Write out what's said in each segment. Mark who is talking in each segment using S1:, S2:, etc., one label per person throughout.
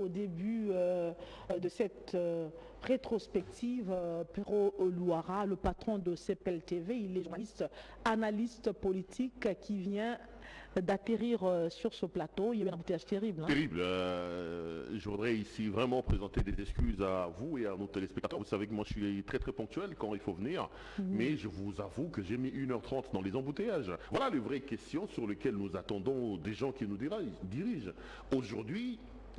S1: au début de cette rétrospective, Pero Oluara, le patron de CPL TV, il est journaliste, analyste politique qui vient d'atterrir sur ce plateau. Il y a eu un embouteillage terrible.
S2: Terrible. Je voudrais ici vraiment présenter des excuses à vous et à nos téléspectateurs. Vous savez que moi je suis très très ponctuel quand il faut venir, mais je vous avoue que j'ai mis 1h30 dans les embouteillages. Voilà les vraies questions sur lesquelles nous attendons des gens qui nous dirigent. Aujourd'hui,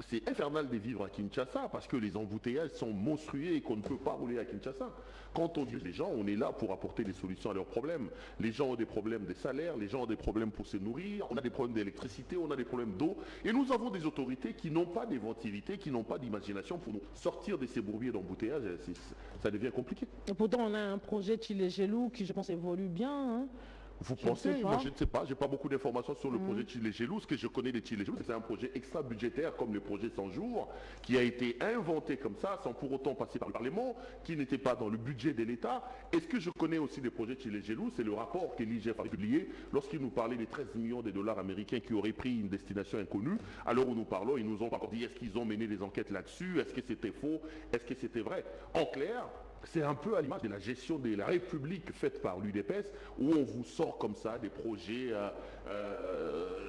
S2: c'est infernal de vivre à Kinshasa parce que les embouteillages sont monstrueux et qu'on ne peut pas rouler à Kinshasa. Quand on dit les gens, on est là pour apporter des solutions à leurs problèmes. Les gens ont des problèmes de salaire, les gens ont des problèmes pour se nourrir, on a des problèmes d'électricité, on a des problèmes d'eau. Et nous avons des autorités qui n'ont pas d'inventivité, qui n'ont pas d'imagination pour nous sortir de ces bourbiers d'embouteillage. Ça devient compliqué.
S1: Et pourtant, on a un projet Tchilé-Gelou qui, je pense, évolue bien. Hein.
S2: Vous pensez? Moi, je ne sais pas. Je n'ai pas beaucoup d'informations sur le projet Tchilé-Gelou. Ce que je connais de Tchilé-Gelou, c'est un projet extra-budgétaire comme le projet 100 jours, qui a été inventé comme ça, sans pour autant passer par le Parlement, qui n'était pas dans le budget de l'État. Et ce que je connais aussi des projets Tchilé-Gelou, c'est le rapport que l'IGF a publié lorsqu'il nous parlait des 13 millions de dollars américains qui auraient pris une destination inconnue. À l'heure où nous parlons, ils nous ont encore dit est-ce qu'ils ont mené des enquêtes là-dessus? Est-ce que c'était faux? Est-ce que c'était vrai? En clair, c'est un peu à l'image de la gestion de la République faite par l'UDPS, où on vous sort comme ça des projets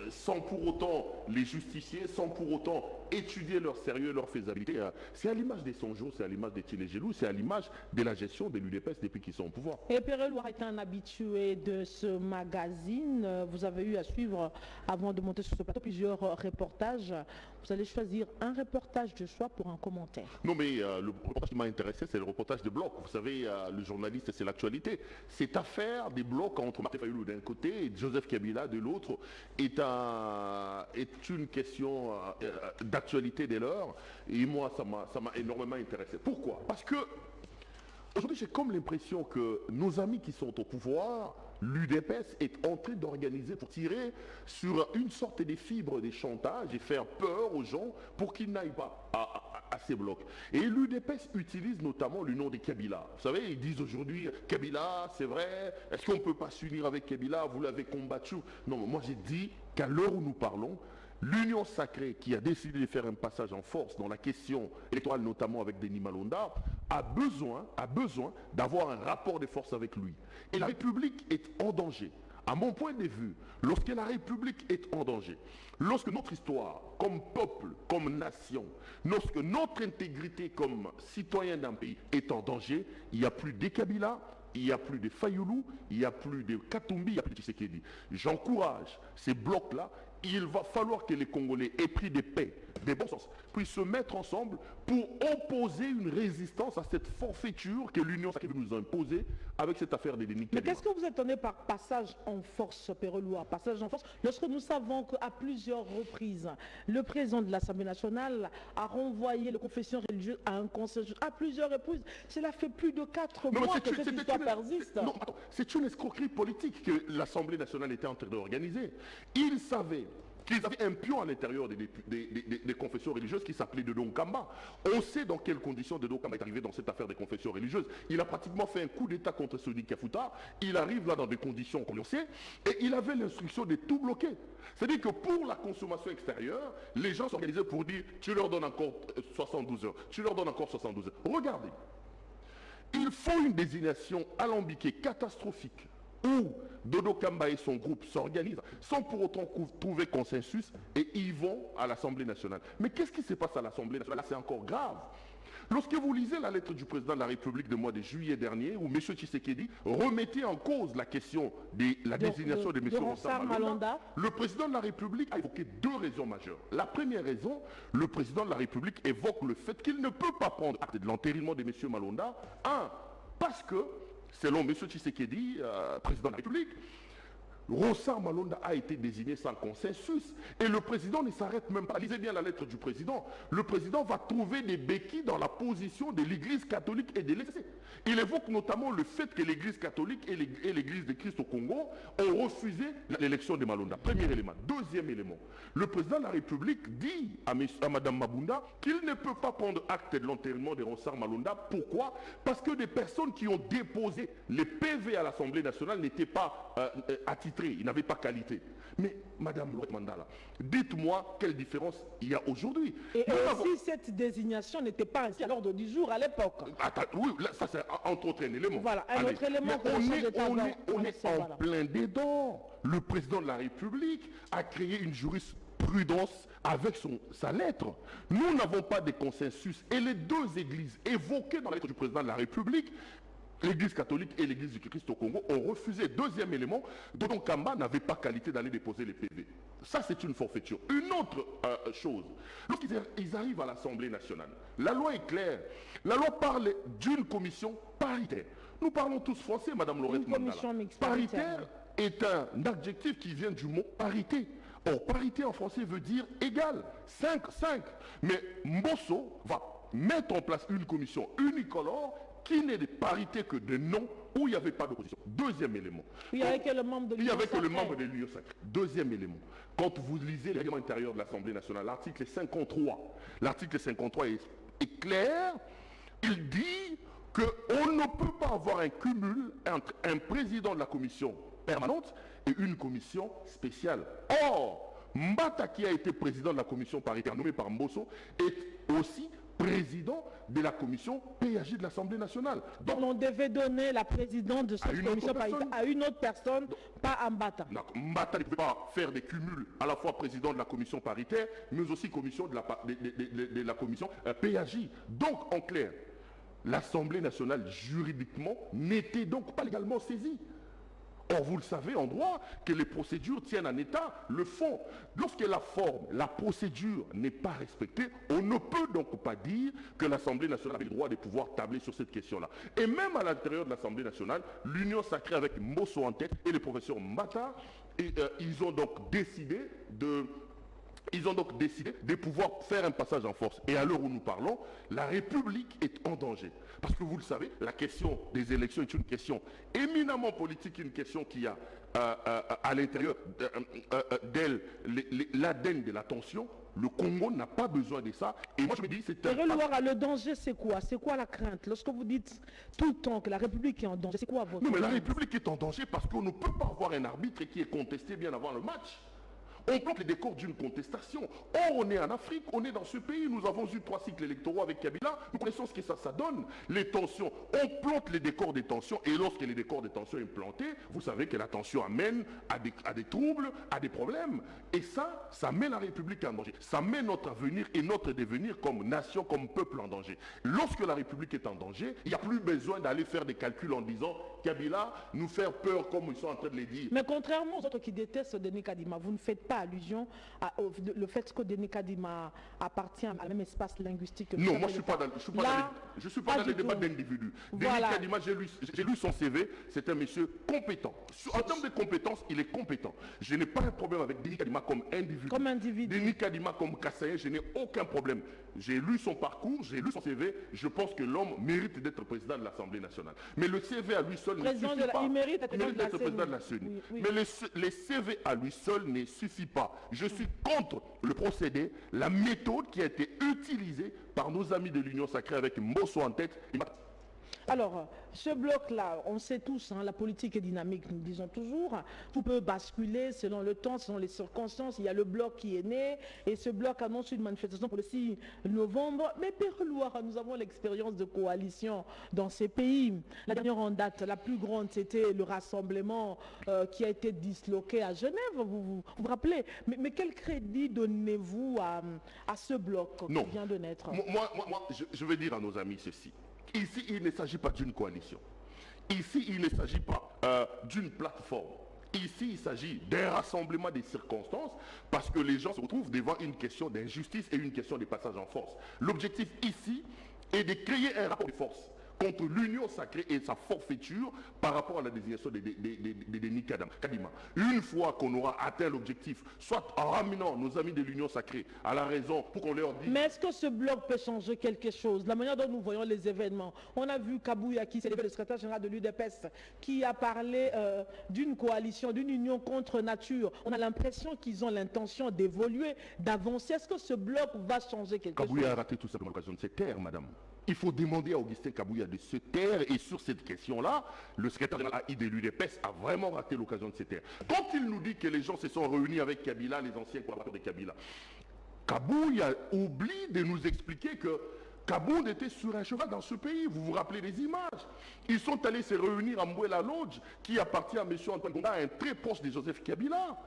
S2: sans pour autant les justifier, sans pour autant étudier leur sérieux, leur faisabilité. C'est à l'image des 100 jours, c'est à l'image des Tchilé-Gelou, c'est à l'image de la gestion de l'UDPS depuis qu'ils sont au pouvoir.
S1: Et Pero Oluara est un habitué de ce magazine. Vous avez eu à suivre, avant de monter sur ce plateau, plusieurs reportages. Vous allez choisir un reportage de choix pour un commentaire.
S2: Non, mais le reportage qui m'a intéressé, c'est le reportage de Bloc. Vous savez, le journaliste, c'est l'actualité. Cette affaire des blocs entre Martin Fayulu d'un côté et Joseph Kabila de l'autre est une question d'actualité dès lors. Et moi, ça m'a énormément intéressé. Pourquoi? Parce que aujourd'hui, j'ai comme l'impression que nos amis qui sont au pouvoir, l'UDPS est en train d'organiser pour tirer sur une sorte de fibre des chantages et faire peur aux gens pour qu'ils n'aillent pas à ces blocs. Et l'UDPS utilise notamment le nom de Kabila. Vous savez, ils disent aujourd'hui, Kabila, c'est vrai, est-ce qu'on ne peut pas s'unir avec Kabila? Vous l'avez combattu. Non, moi j'ai dit qu'à l'heure où nous parlons, l'Union sacrée qui a décidé de faire un passage en force dans la question électorale, notamment avec Denis Malonda, a besoin d'avoir un rapport de force avec lui. Et la République est en danger. À mon point de vue, lorsque la République est en danger, lorsque notre histoire, comme peuple, comme nation, lorsque notre intégrité comme citoyen d'un pays est en danger, il n'y a plus de Kabila, il n'y a plus de Fayulu, il n'y a plus de Katumbi, il n'y a plus de Tshisekedi. J'encourage ces blocs-là. Il va falloir que les Congolais aient pris des paix, des bons sens, puissent se mettre ensemble pour opposer une résistance à cette forfaiture que l'Union sacrée nous a imposée avec cette affaire des Denis.
S1: Mais qu'est-ce que vous attendez par passage en force, Pero Oluara, passage en force, lorsque nous savons qu'à plusieurs reprises, le président de l'Assemblée nationale a renvoyé les confessions religieuses à un consensus à plusieurs reprises. Cela fait plus de 4 mois que cette histoire persiste.
S2: Non, attends, c'est une escroquerie politique que l'Assemblée nationale était en train d'organiser. Ils savaient qu'ils avaient un pion à l'intérieur des confessions religieuses qui s'appelait Dodo Nkamba. On sait dans quelles conditions Dodo Nkamba est arrivé dans cette affaire des confessions religieuses. Il a pratiquement fait un coup d'État contre Soni Kafuta. Il arrive là dans des conditions qu'on le sait. Et il avait l'instruction de tout bloquer. C'est-à-dire que pour la consommation extérieure, les gens s'organisaient pour dire tu leur donnes encore 72 heures. Tu leur donnes encore 72 heures. Regardez. Il faut une désignation alambiquée, catastrophique, où Dodo Kamba et son groupe s'organisent sans pour autant trouver consensus et ils vont à l'Assemblée nationale. Mais qu'est-ce qui se passe à l'Assemblée nationale? Là, c'est encore grave. Lorsque vous lisez la lettre du président de la République de mois de juillet dernier, où M. Tshisekedi remettait en cause la question de la désignation de M. Ronsard Malonda, le président de la République a évoqué 2 raisons majeures. La première raison, le président de la République évoque le fait qu'il ne peut pas prendre acte de l'enterrement de M. Malonda. Parce que, selon M. Tshisekedi, président de la République, Ronsard Malonda a été désigné sans consensus et le président ne s'arrête même pas. Lisez bien la lettre du président. Le président va trouver des béquilles dans la position de l'Église catholique et de l'ECC. Il évoque notamment le fait que l'Église catholique et l'Église de Christ au Congo ont refusé l'élection de Malonda. Premier élément. Deuxième élément. Le président de la République dit à Mme Mabunda qu'il ne peut pas prendre acte de l'enterrement de Ronsard Malonda. Pourquoi? Parce que des personnes qui ont déposé les PV à l'Assemblée nationale n'étaient pas attitrées récalcitré, il n'avait pas qualité. Mais, Madame Laurette Mandala, dites-moi quelle différence il y a aujourd'hui.
S1: Et aussi, cette désignation n'était pas inscrite à l'ordre du jour à l'époque.
S2: Oui, là, ça c'est entre autres un élément.
S1: Voilà, un autre élément.
S2: On est en plein dedans. Le président de la République a créé une jurisprudence avec sa lettre. Nous n'avons pas de consensus. Et les deux églises évoquées dans la lettre du président de la République, l'Église catholique et l'Église du Christ au Congo, ont refusé. Deuxième élément, Dodon Kamba n'avait pas qualité d'aller déposer les PV. Ça, c'est une forfaiture. Une autre chose, lorsqu'ils arrivent à l'Assemblée nationale, la loi est claire. La loi parle d'une commission paritaire. Nous parlons tous français, Madame Laurette Mandala. Paritaire est un adjectif qui vient du mot parité. Or, parité en français veut dire égal, 5. Mais Mbosso va mettre en place une commission unicolore qui n'est de parité que de nom où il n'y avait pas d'opposition. Deuxième élément.
S1: Il n'y avait que le membre de l'Union sacrée.
S2: Il n'y avait que le membre de l'Union sacrée. Deuxième élément. Quand vous lisez le règlement intérieur de l'Assemblée nationale, l'article 53, est clair. Il dit qu'on ne peut pas avoir un cumul entre un président de la commission permanente et une commission spéciale. Or, Mbata, qui a été président de la commission paritaire nommé par Mbosso, est aussi président de la commission PAJ de l'Assemblée nationale.
S1: Donc on devait donner la présidence de cette commission paritaire à une autre personne, pas à Mbata.
S2: Mbata ne peut pas faire des cumuls à la fois président de la commission paritaire, mais aussi commission de la commission PAJ. Donc en clair, l'Assemblée nationale juridiquement n'était donc pas légalement saisie. Or, vous le savez en droit que les procédures tiennent en état le fond. Lorsque la forme, la procédure n'est pas respectée, on ne peut donc pas dire que l'Assemblée nationale avait le droit de pouvoir tabler sur cette question-là. Et même à l'intérieur de l'Assemblée nationale, l'Union sacrée avec Mbosso en tête et le professeur Mbata, ils ont donc décidé de pouvoir faire un passage en force. Et à l'heure où nous parlons, la République est en danger. Parce que vous le savez, la question des élections est une question éminemment politique, une question qui a à l'intérieur d'elle l'ADN de la tension. Le Congo n'a pas besoin de ça. Et moi je me dis, c'est
S1: le danger, c'est quoi? C'est quoi la crainte? Lorsque vous dites tout le temps que la République est en danger, c'est quoi votre...
S2: Non, mais la République est en danger parce qu'on ne peut pas avoir un arbitre qui est contesté bien avant le match. On plante les décors d'une contestation. Or, on est en Afrique, on est dans ce pays. Nous avons eu 3 cycles électoraux avec Kabila. Nous connaissons ce que ça donne. Les tensions. On plante les décors des tensions. Et lorsque les décors des tensions sont plantés, vous savez que la tension amène à des troubles, à des problèmes. Et ça met la République en danger. Ça met notre avenir et notre devenir comme nation, comme peuple en danger. Lorsque la République est en danger, il n'y a plus besoin d'aller faire des calculs en disant Kabila nous faire peur comme ils sont en train de le dire.
S1: Mais contrairement aux autres qui détestent Denis Kadima, vous ne faites pas allusion au fait que Denis Kadima appartient à même espace linguistique que
S2: non, moi je ne suis pas dans les débats d'individus. Voilà. Denis Kadima, j'ai lu son CV, c'est un monsieur compétent. En termes de compétences, il est compétent. Je n'ai pas un problème avec Denis Kadima comme individu. Denis Kadima comme Kassaïen, je n'ai aucun problème. J'ai lu son parcours, j'ai lu son CV, je pense que l'homme mérite d'être président de l'Assemblée nationale. Mais le CV à lui seul ne suffit pas.
S1: Il mérite d'être
S2: président de la CENI. Mais les CV à lui seul ne suffit pas. Je suis contre le procédé, la méthode qui a été utilisée par nos amis de l'Union sacrée avec Mbosso en tête.
S1: Alors, ce bloc-là, on sait tous, la politique est dynamique, nous disons toujours. Tout peut basculer selon le temps, selon les circonstances. Il y a le bloc qui est né et ce bloc annonce une manifestation pour le 6 novembre. Mais Père-Loire, nous avons l'expérience de coalition dans ces pays. La dernière en date, la plus grande, c'était le rassemblement qui a été disloqué à Genève, vous vous rappelez. Mais quel crédit donnez-vous à ce bloc qui vient de naître?
S2: Moi, je vais dire à nos amis ceci. Ici, il ne s'agit pas d'une coalition. Ici, il ne s'agit pas d'une plateforme. Ici, il s'agit d'un rassemblement des circonstances parce que les gens se retrouvent devant une question d'injustice et une question de passage en force. L'objectif ici est de créer un rapport de force contre l'Union sacrée et sa forfaiture par rapport à la désignation de Denis Kadima. Une fois qu'on aura atteint l'objectif, soit en ramenant nos amis de l'Union sacrée à la raison pour qu'on leur dise...
S1: Mais est-ce que ce bloc peut changer quelque chose? La manière dont nous voyons les événements. On a vu Kabouya, qui s'est levé, le secrétaire général de l'UDPS, qui a parlé d'une coalition, d'une union contre nature. On a l'impression qu'ils ont l'intention d'évoluer, d'avancer. Est-ce que ce bloc va changer quelque chose?
S2: Kabouya a raté tout simplement l'occasion de se taire, madame. Il faut demander à Augustin Kabouya de se taire, et sur cette question-là, le secrétaire général de l'UDPS a vraiment raté l'occasion de se taire. Quand il nous dit que les gens se sont réunis avec Kabila, les anciens collaborateurs de Kabila, Kabouya oublie de nous expliquer que Kabound était sur un cheval dans ce pays. Vous vous rappelez des images. Ils sont allés se réunir à Mbouela Lodge, qui appartient à M. Antoine Gonda, un très proche de Joseph Kabila.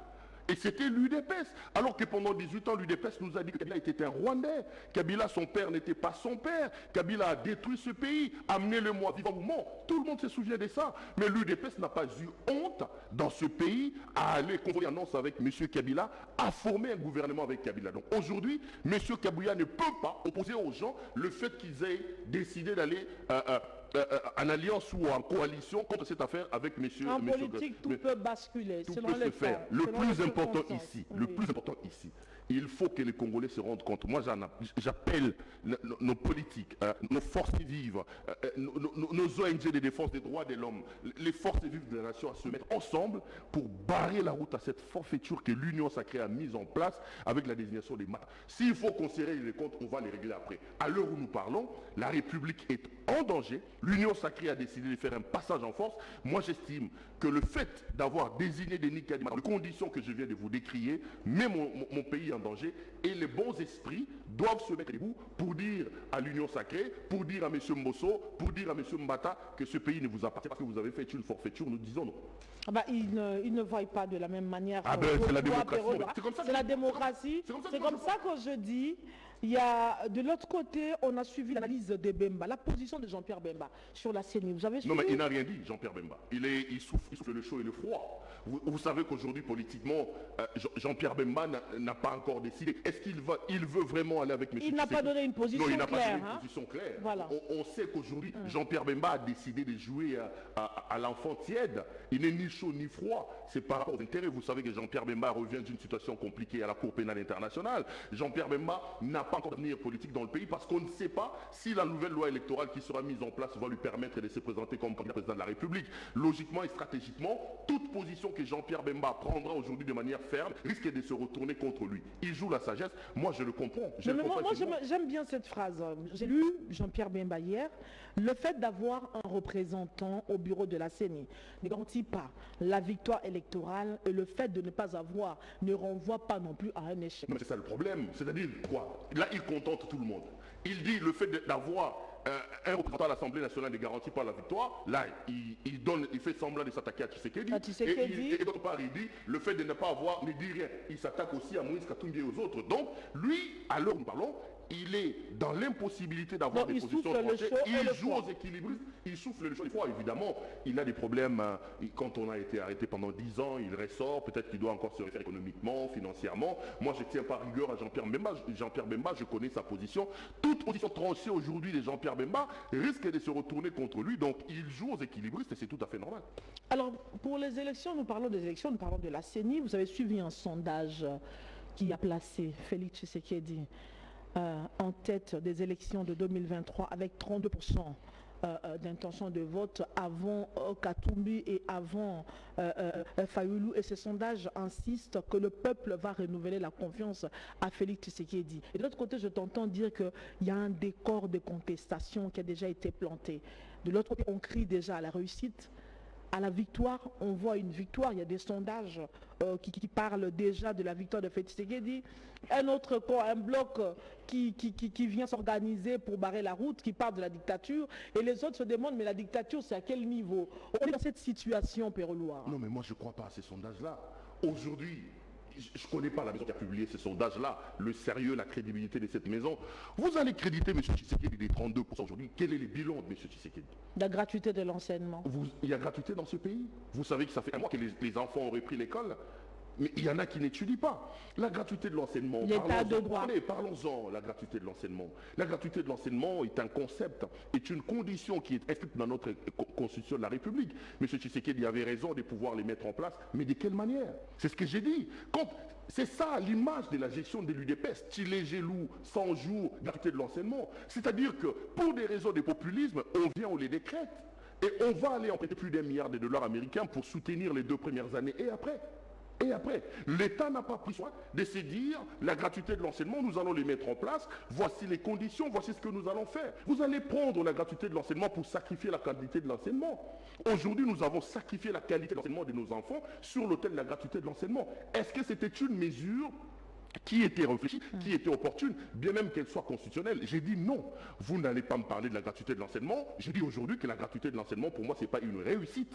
S2: Et c'était l'UDPS. Alors que pendant 18 ans, l'UDPS nous a dit que Kabila était un Rwandais. Kabila, son père, n'était pas son père. Kabila a détruit ce pays, amené le moi vivant mouvement. Tout le monde se souvient de ça. Mais l'UDPS n'a pas eu honte dans ce pays à aller convoyer annonce avec M. Kabila, à former un gouvernement avec Kabila. Donc aujourd'hui, M. Kabouya ne peut pas opposer aux gens le fait qu'ils aient décidé d'aller en alliance ou en coalition contre cette affaire avec M.
S1: En politique, tout peut basculer.
S2: Tout peut se faire. Le plus important ici, il faut que les Congolais se rendent compte. Moi, j'appelle nos politiques, nos forces vives, nos ONG de défense des droits de l'homme, les forces vives de la nation à se mettre ensemble pour barrer la route à cette forfaiture que l'Union sacrée a mise en place avec la désignation des matas. S'il faut qu'on se règle les comptes, on va les régler après. À l'heure où nous parlons, la République est en danger. L'Union sacrée a décidé de faire un passage en force. Moi, j'estime que le fait d'avoir désigné Denis Kadima dans les conditions que je viens de vous décrier met mon pays en danger, et les bons esprits doivent se mettre debout pour dire à l'Union sacrée, pour dire à M. Mbosso, pour dire à M. Mbata que ce pays ne vous appartient pas, que vous avez fait une forfaiture. Nous disons non.
S1: Ah bah, ils ne voient pas de la même manière.
S2: C'est la démocratie.
S1: C'est la démocratie. C'est comme ça que je dis. Il y a, de l'autre côté, on a suivi l'analyse de Bemba, la position de Jean-Pierre Bemba sur la CENI. Vous avez suivi?
S2: Non, mais il n'a rien dit, Jean-Pierre Bemba. Il souffle le chaud et le froid. Vous savez qu'aujourd'hui, politiquement, Jean-Pierre Bemba n'a pas encore décidé. Est-ce qu'il veut vraiment aller avec M.
S1: Il n'a pas donné une position claire.
S2: Non, il n'a pas donné une position claire.
S1: Voilà.
S2: On sait qu'aujourd'hui, Jean-Pierre Bemba a décidé de jouer à l'enfant tiède. Il n'est ni chaud ni froid. C'est par rapport aux intérêts. Vous savez que Jean-Pierre Bemba revient d'une situation compliquée à la Cour pénale internationale. Jean-Pierre Bemba n'a pas encore d'avenir politique dans le pays parce qu'on ne sait pas si la nouvelle loi électorale qui sera mise en place va lui permettre de se présenter comme candidat président de la République. Logiquement et stratégiquement, toute position que Jean-Pierre Bemba prendra aujourd'hui de manière ferme risque de se retourner contre lui. Il joue la sagesse. Moi, je le comprends.
S1: Moi, j'aime bien cette phrase. J'ai lu Jean-Pierre Bemba hier. Le fait d'avoir un représentant au bureau de la CENI ne garantit pas la victoire électorale, et le fait de ne pas avoir ne renvoie pas non plus à un échec.
S2: Mais c'est ça le problème. C'est-à-dire quoi? Là, il contente tout le monde. Il dit le fait d'avoir un représentant à l'Assemblée nationale ne garantit pas la victoire. Là, il fait semblant de s'attaquer à Tshisekedi. Et d'autre part, il dit le fait de ne pas avoir, ne dit rien. Il s'attaque aussi à Moïse Katumbi et aux autres. Donc, lui, à l'heure où nous parlons, il est dans l'impossibilité d'avoir des positions tranchées. Il joue aux équilibristes, il souffle le chaud. Évidemment, il a des problèmes. Quand on a été arrêté pendant 10 ans, il ressort. Peut-être qu'il doit encore se refaire économiquement, financièrement. Moi, je ne tiens pas rigueur à Jean-Pierre Bemba. Jean-Pierre Bemba, je connais sa position. Toute position tranchée aujourd'hui de Jean-Pierre Bemba risque de se retourner contre lui. Donc, il joue aux équilibristes et c'est tout à fait normal.
S1: Alors, pour les élections, nous parlons des élections, nous parlons de la CENI. Vous avez suivi un sondage qui a placé Félix Tshisekedi en tête des élections de 2023 avec 32% d'intention de vote avant Katumbi et avant Fayoulou. Et ce sondage insiste que le peuple va renouveler la confiance à Félix Tshisekedi. Et de l'autre côté, je t'entends dire qu'il y a un décor de contestation qui a déjà été planté. De l'autre côté, on crie déjà à la réussite. À la victoire, on voit une victoire. Il y a des sondages qui parlent déjà de la victoire de Félix Tshisekedi. Un autre corps, un bloc qui vient s'organiser pour barrer la route, qui parle de la dictature. Et les autres se demandent, mais la dictature, c'est à quel niveau? On est dans cette situation, Péreloir.
S2: Non, mais moi, je ne crois pas à ces sondages-là. Aujourd'hui, je ne connais pas la maison qui a publié ces sondages-là, le sérieux, la crédibilité de cette maison. Vous allez créditer M. Tshisekedi des 32% aujourd'hui. Quel est le bilan de M. Tshisekedi?
S1: La gratuité de l'enseignement.
S2: Il y a gratuité dans ce pays. Vous savez que ça fait un mois que les enfants ont repris l'école. Mais il y en a qui n'étudient pas. La gratuité de l'enseignement.
S1: L'état de droit.
S2: Parlons-en, la gratuité de l'enseignement. La gratuité de l'enseignement est un concept, est une condition qui est inscrite dans notre constitution de la République. M. Tshisekedi avait raison de pouvoir les mettre en place, mais de quelle manière? C'est ce que j'ai dit. C'est ça l'image de la gestion de l'UDPS. Tilé Gelou, 100 jours, gratuité de l'enseignement. C'est-à-dire que pour des raisons de populisme, on vient, on les décrète. Et on va aller emprunter plus d'1 milliard de dollars américains pour soutenir les 2 premières années et après. Et après, l'État n'a pas pris soin de se dire, la gratuité de l'enseignement, nous allons les mettre en place, voici les conditions, voici ce que nous allons faire. Vous allez prendre la gratuité de l'enseignement pour sacrifier la qualité de l'enseignement. Aujourd'hui, nous avons sacrifié la qualité de l'enseignement de nos enfants sur l'autel de la gratuité de l'enseignement. Est-ce que c'était une mesure qui était réfléchie, qui était opportune, bien même qu'elle soit constitutionnelle? J'ai dit non. Vous n'allez pas me parler de la gratuité de l'enseignement. J'ai dit aujourd'hui que la gratuité de l'enseignement, pour moi, ce n'est pas une réussite.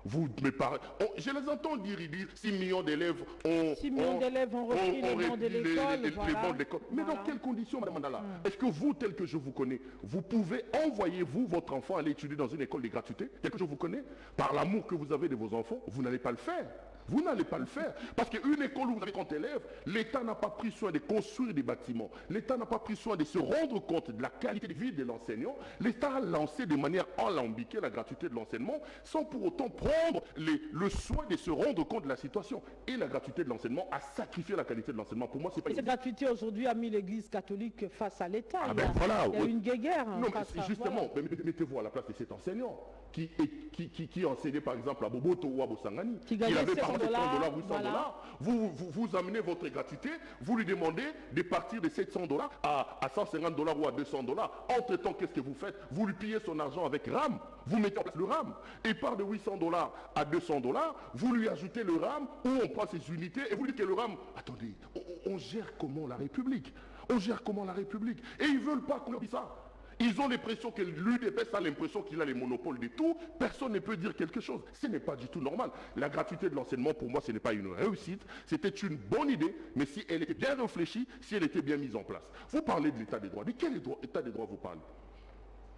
S2: Vous me parlez. Je les entends dire, ils disent 6 millions d'élèves ont
S1: 6 millions d'élèves ont repris les bancs de l'école.
S2: Les bancs de l'école. Mais dans quelles conditions, Madame Mandala? Est-ce que vous, tel que je vous connais, vous pouvez envoyer, vous, votre enfant, aller étudier dans une école de gratuité, tel que je vous connais, par l'amour que vous avez de vos enfants? Vous n'allez pas le faire. Vous n'allez pas le faire. Parce qu'une école où vous avez 30 élèves, l'État n'a pas pris soin de construire des bâtiments. L'État n'a pas pris soin de se rendre compte de la qualité de vie de l'enseignant. L'État a lancé de manière alambiquée la gratuité de l'enseignement sans pour autant prendre le soin de se rendre compte de la situation. Et la gratuité de l'enseignement a sacrifié la qualité de l'enseignement. Pour moi, c'est pas...
S1: Et cette gratuité aujourd'hui a mis l'Église catholique face à l'État.
S2: Ah ben voilà,
S1: il y a une guéguerre.
S2: Non, mais justement, voilà. Mettez-vous à la place de cet enseignant qui enseignait par exemple à Boboto ou à Bosangani,
S1: qui avait par
S2: $700 ou $800, vous amenez votre gratuité, vous lui demandez de partir de $700 à $150 ou à $200. Entre-temps, qu'est-ce que vous faites? Vous lui pillez son argent avec RAM, vous mettez en place le RAM. Et part de $800 à $200, vous lui ajoutez le RAM, où on prend ses unités, et vous dites que le RAM... Attendez, on gère comment la République? On gère comment la République? Et ils ne veulent pas qu'on dise ça. Ils ont l'impression que l'UDPS a l'impression qu'il a les monopoles de tout. Personne ne peut dire quelque chose. Ce n'est pas du tout normal. La gratuité de l'enseignement, pour moi, ce n'est pas une réussite. C'était une bonne idée, mais si elle était bien réfléchie, si elle était bien mise en place. Vous parlez de l'état des droits. De quel état des droits vous parlez?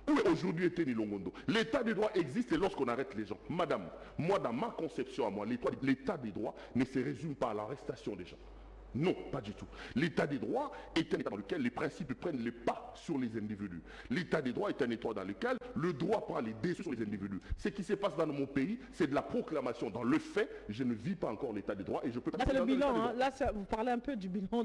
S2: Où est aujourd'hui Teni Longondo? L'état des droits existe lorsqu'on arrête les gens. Madame, moi, dans ma conception à moi, l'état des droits ne se résume pas à l'arrestation des gens. Non, pas du tout. L'état des droits est un état dans lequel les principes prennent les pas sur les individus. L'état des droits est un état dans lequel le droit prend les dessus sur les individus. Ce qui se passe dans mon pays, c'est de la proclamation. Dans le fait, je ne vis pas encore l'état des droits et je peux pas...
S1: Là, c'est le bilan. Hein. Là, vous parlez un peu du bilan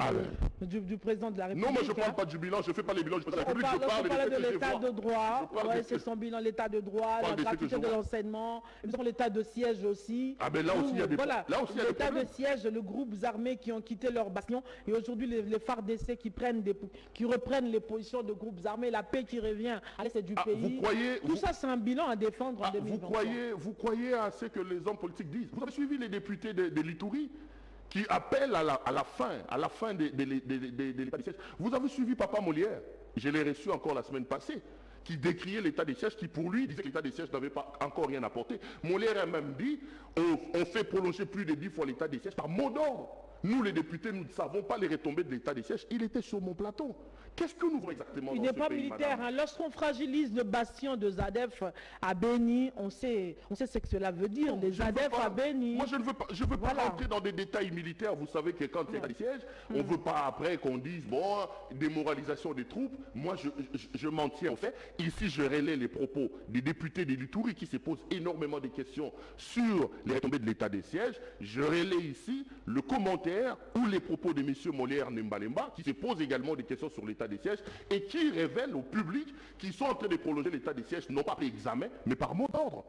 S1: du président de la République.
S2: Non, moi, je ne parle pas du bilan. Je ne fais pas les bilans du président de la République.
S1: Je parle de l'état de droit. Ouais, c'est son bilan, l'état de droit, la gratuité de l'enseignement. Nous avons l'état de siège aussi.
S2: Ah ben là aussi, il y a des
S1: problèmes. L'état de siège, les groupes armés qui ont quitté leur bastion. Et aujourd'hui, les FARDC qui reprennent les positions de groupes armés, la paix qui revient à l'est du pays. Tout ça, c'est un bilan à défendre en 2023.
S2: Vous croyez à ce que les hommes politiques disent? Vous avez suivi les députés de l'Itourie qui appellent à la fin de l'état de siège. Vous avez suivi Papa Molière, je l'ai reçu encore la semaine passée, qui décriait l'état des sièges, qui pour lui disait que l'état des sièges n'avait pas encore rien apporté. Molière a même dit, on fait prolonger plus de 10 fois l'état des sièges par mot d'ordre. Nous, les députés, nous ne savons pas les retombées de l'état des sièges. Il était sur mon plateau. Qu'est-ce que nous voulons exactement dans ce pays?
S1: Il n'est pas militaire. Hein. Lorsqu'on fragilise le bastion de Zadef à Béni, on sait ce que cela veut dire. Les Zadef à Béni.
S2: Moi, je ne veux pas rentrer dans des détails militaires. Vous savez que quand il y a des sièges, on ne veut pas après qu'on dise, bon, démoralisation des troupes. Moi, je m'en tiens au fait. Ici, je relaie les propos des députés de l'Itourie qui se posent énormément de questions sur les retombées de l'état des sièges. Je relaie ici le commentaire ou les propos de M. Molière Nembalemba qui se posent également des questions sur l'état des sièges et qui révèlent au public qu'ils sont en train de prolonger l'état des sièges non pas par examen mais par mot d'ordre.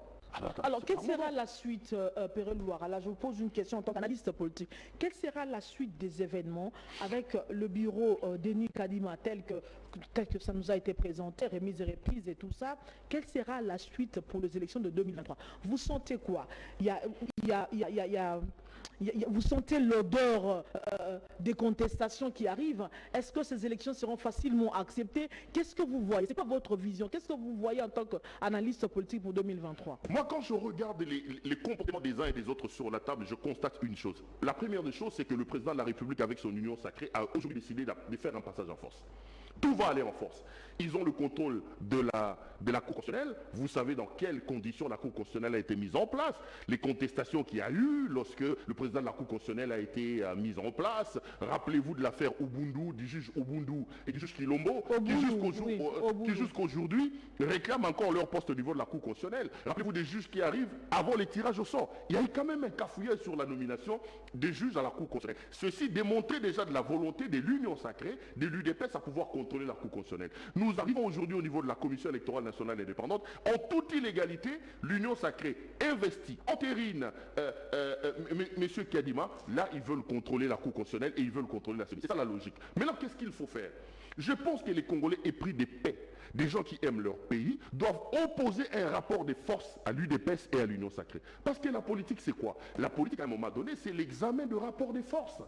S1: Alors, quelle sera la suite, Pérel Louara? Là, je vous pose une question en tant qu'analyste politique. Quelle sera la suite des événements avec le bureau Denis Kadima tel que ça nous a été présenté, remise et reprise et tout ça? Quelle sera la suite pour les élections de 2023? Vous sentez quoi? Vous sentez l'odeur des contestations qui arrivent? Est-ce que ces élections seront facilement acceptées? Qu'est-ce que vous voyez? C'est quoi votre vision? Qu'est-ce que vous voyez en tant qu'analyste politique pour 2023?
S2: Moi, quand je regarde les comportements des uns et des autres sur la table, je constate une chose. La première des choses, c'est que le président de la République, avec son union sacrée, a aujourd'hui décidé de faire un passage en force. Tout va aller en force. Ils ont le contrôle de la Cour constitutionnelle. Vous savez dans quelles conditions la Cour constitutionnelle a été mise en place. Les contestations qu'il y a eu lorsque le président de la Cour constitutionnelle a été mis en place. Rappelez-vous de l'affaire Ubundu, du juge Ubundu et du juge Kilombo, qui jusqu'aujourd'hui réclament encore leur poste au niveau de la Cour constitutionnelle. Rappelez-vous des juges qui arrivent avant les tirages au sort. Il y a eu quand même un cafouillage sur la nomination des juges à la Cour constitutionnelle. Ceci démontrait déjà de la volonté de l'Union sacrée, de l'UDPS à pouvoir contrôler la Cour constitutionnelle. Nous arrivons aujourd'hui au niveau de la Commission électorale nationale indépendante. En toute illégalité, l'Union sacrée investit, entérine M. Kadima, là, ils veulent contrôler la Cour constitutionnelle et ils veulent contrôler la CENI. C'est ça la logique. Maintenant, qu'est-ce qu'il faut faire? Je pense que les Congolais épris de paix, des gens qui aiment leur pays, doivent opposer un rapport de force à l'UDPS et à l'Union sacrée. Parce que la politique, c'est quoi? La politique, à un moment donné, c'est l'examen de rapport de force.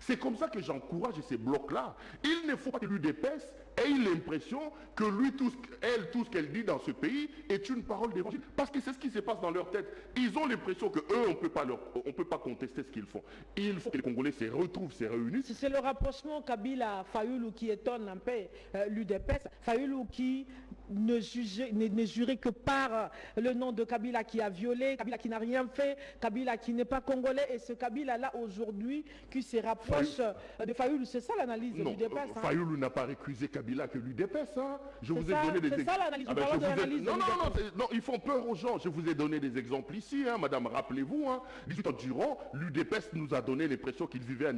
S2: C'est comme ça que j'encourage ces blocs-là. Il ne faut pas que l'UDPS ait l'impression que lui, tout ce qu'elle dit dans ce pays est une parole d'évangile. Parce que c'est ce qui se passe dans leur tête. Ils ont l'impression qu'eux, on ne peut pas contester ce qu'ils font. Il faut que les Congolais se retrouvent, se réunissent.
S1: C'est le rapprochement Kabila-Fayoulou qui étonne un peu l'UDPS. Fayoulou qui ne jurait que par le nom de Kabila qui a violé, Kabila qui n'a rien fait, Kabila qui n'est pas congolais, et ce Kabila-là aujourd'hui qui se rapproche de Fayoulou. C'est ça l'analyse de l'UDPS.
S2: Fayoulou n'a pas récusé Kabila que l'UDPS. Je vous ai donné des exemples.
S1: C'est ça l'analyse.
S2: Non, ils font peur aux gens. Je vous ai donné des exemples ici, madame, rappelez-vous. 18 ans durant, l'UDPS nous a donné l'impression qu'il vivait à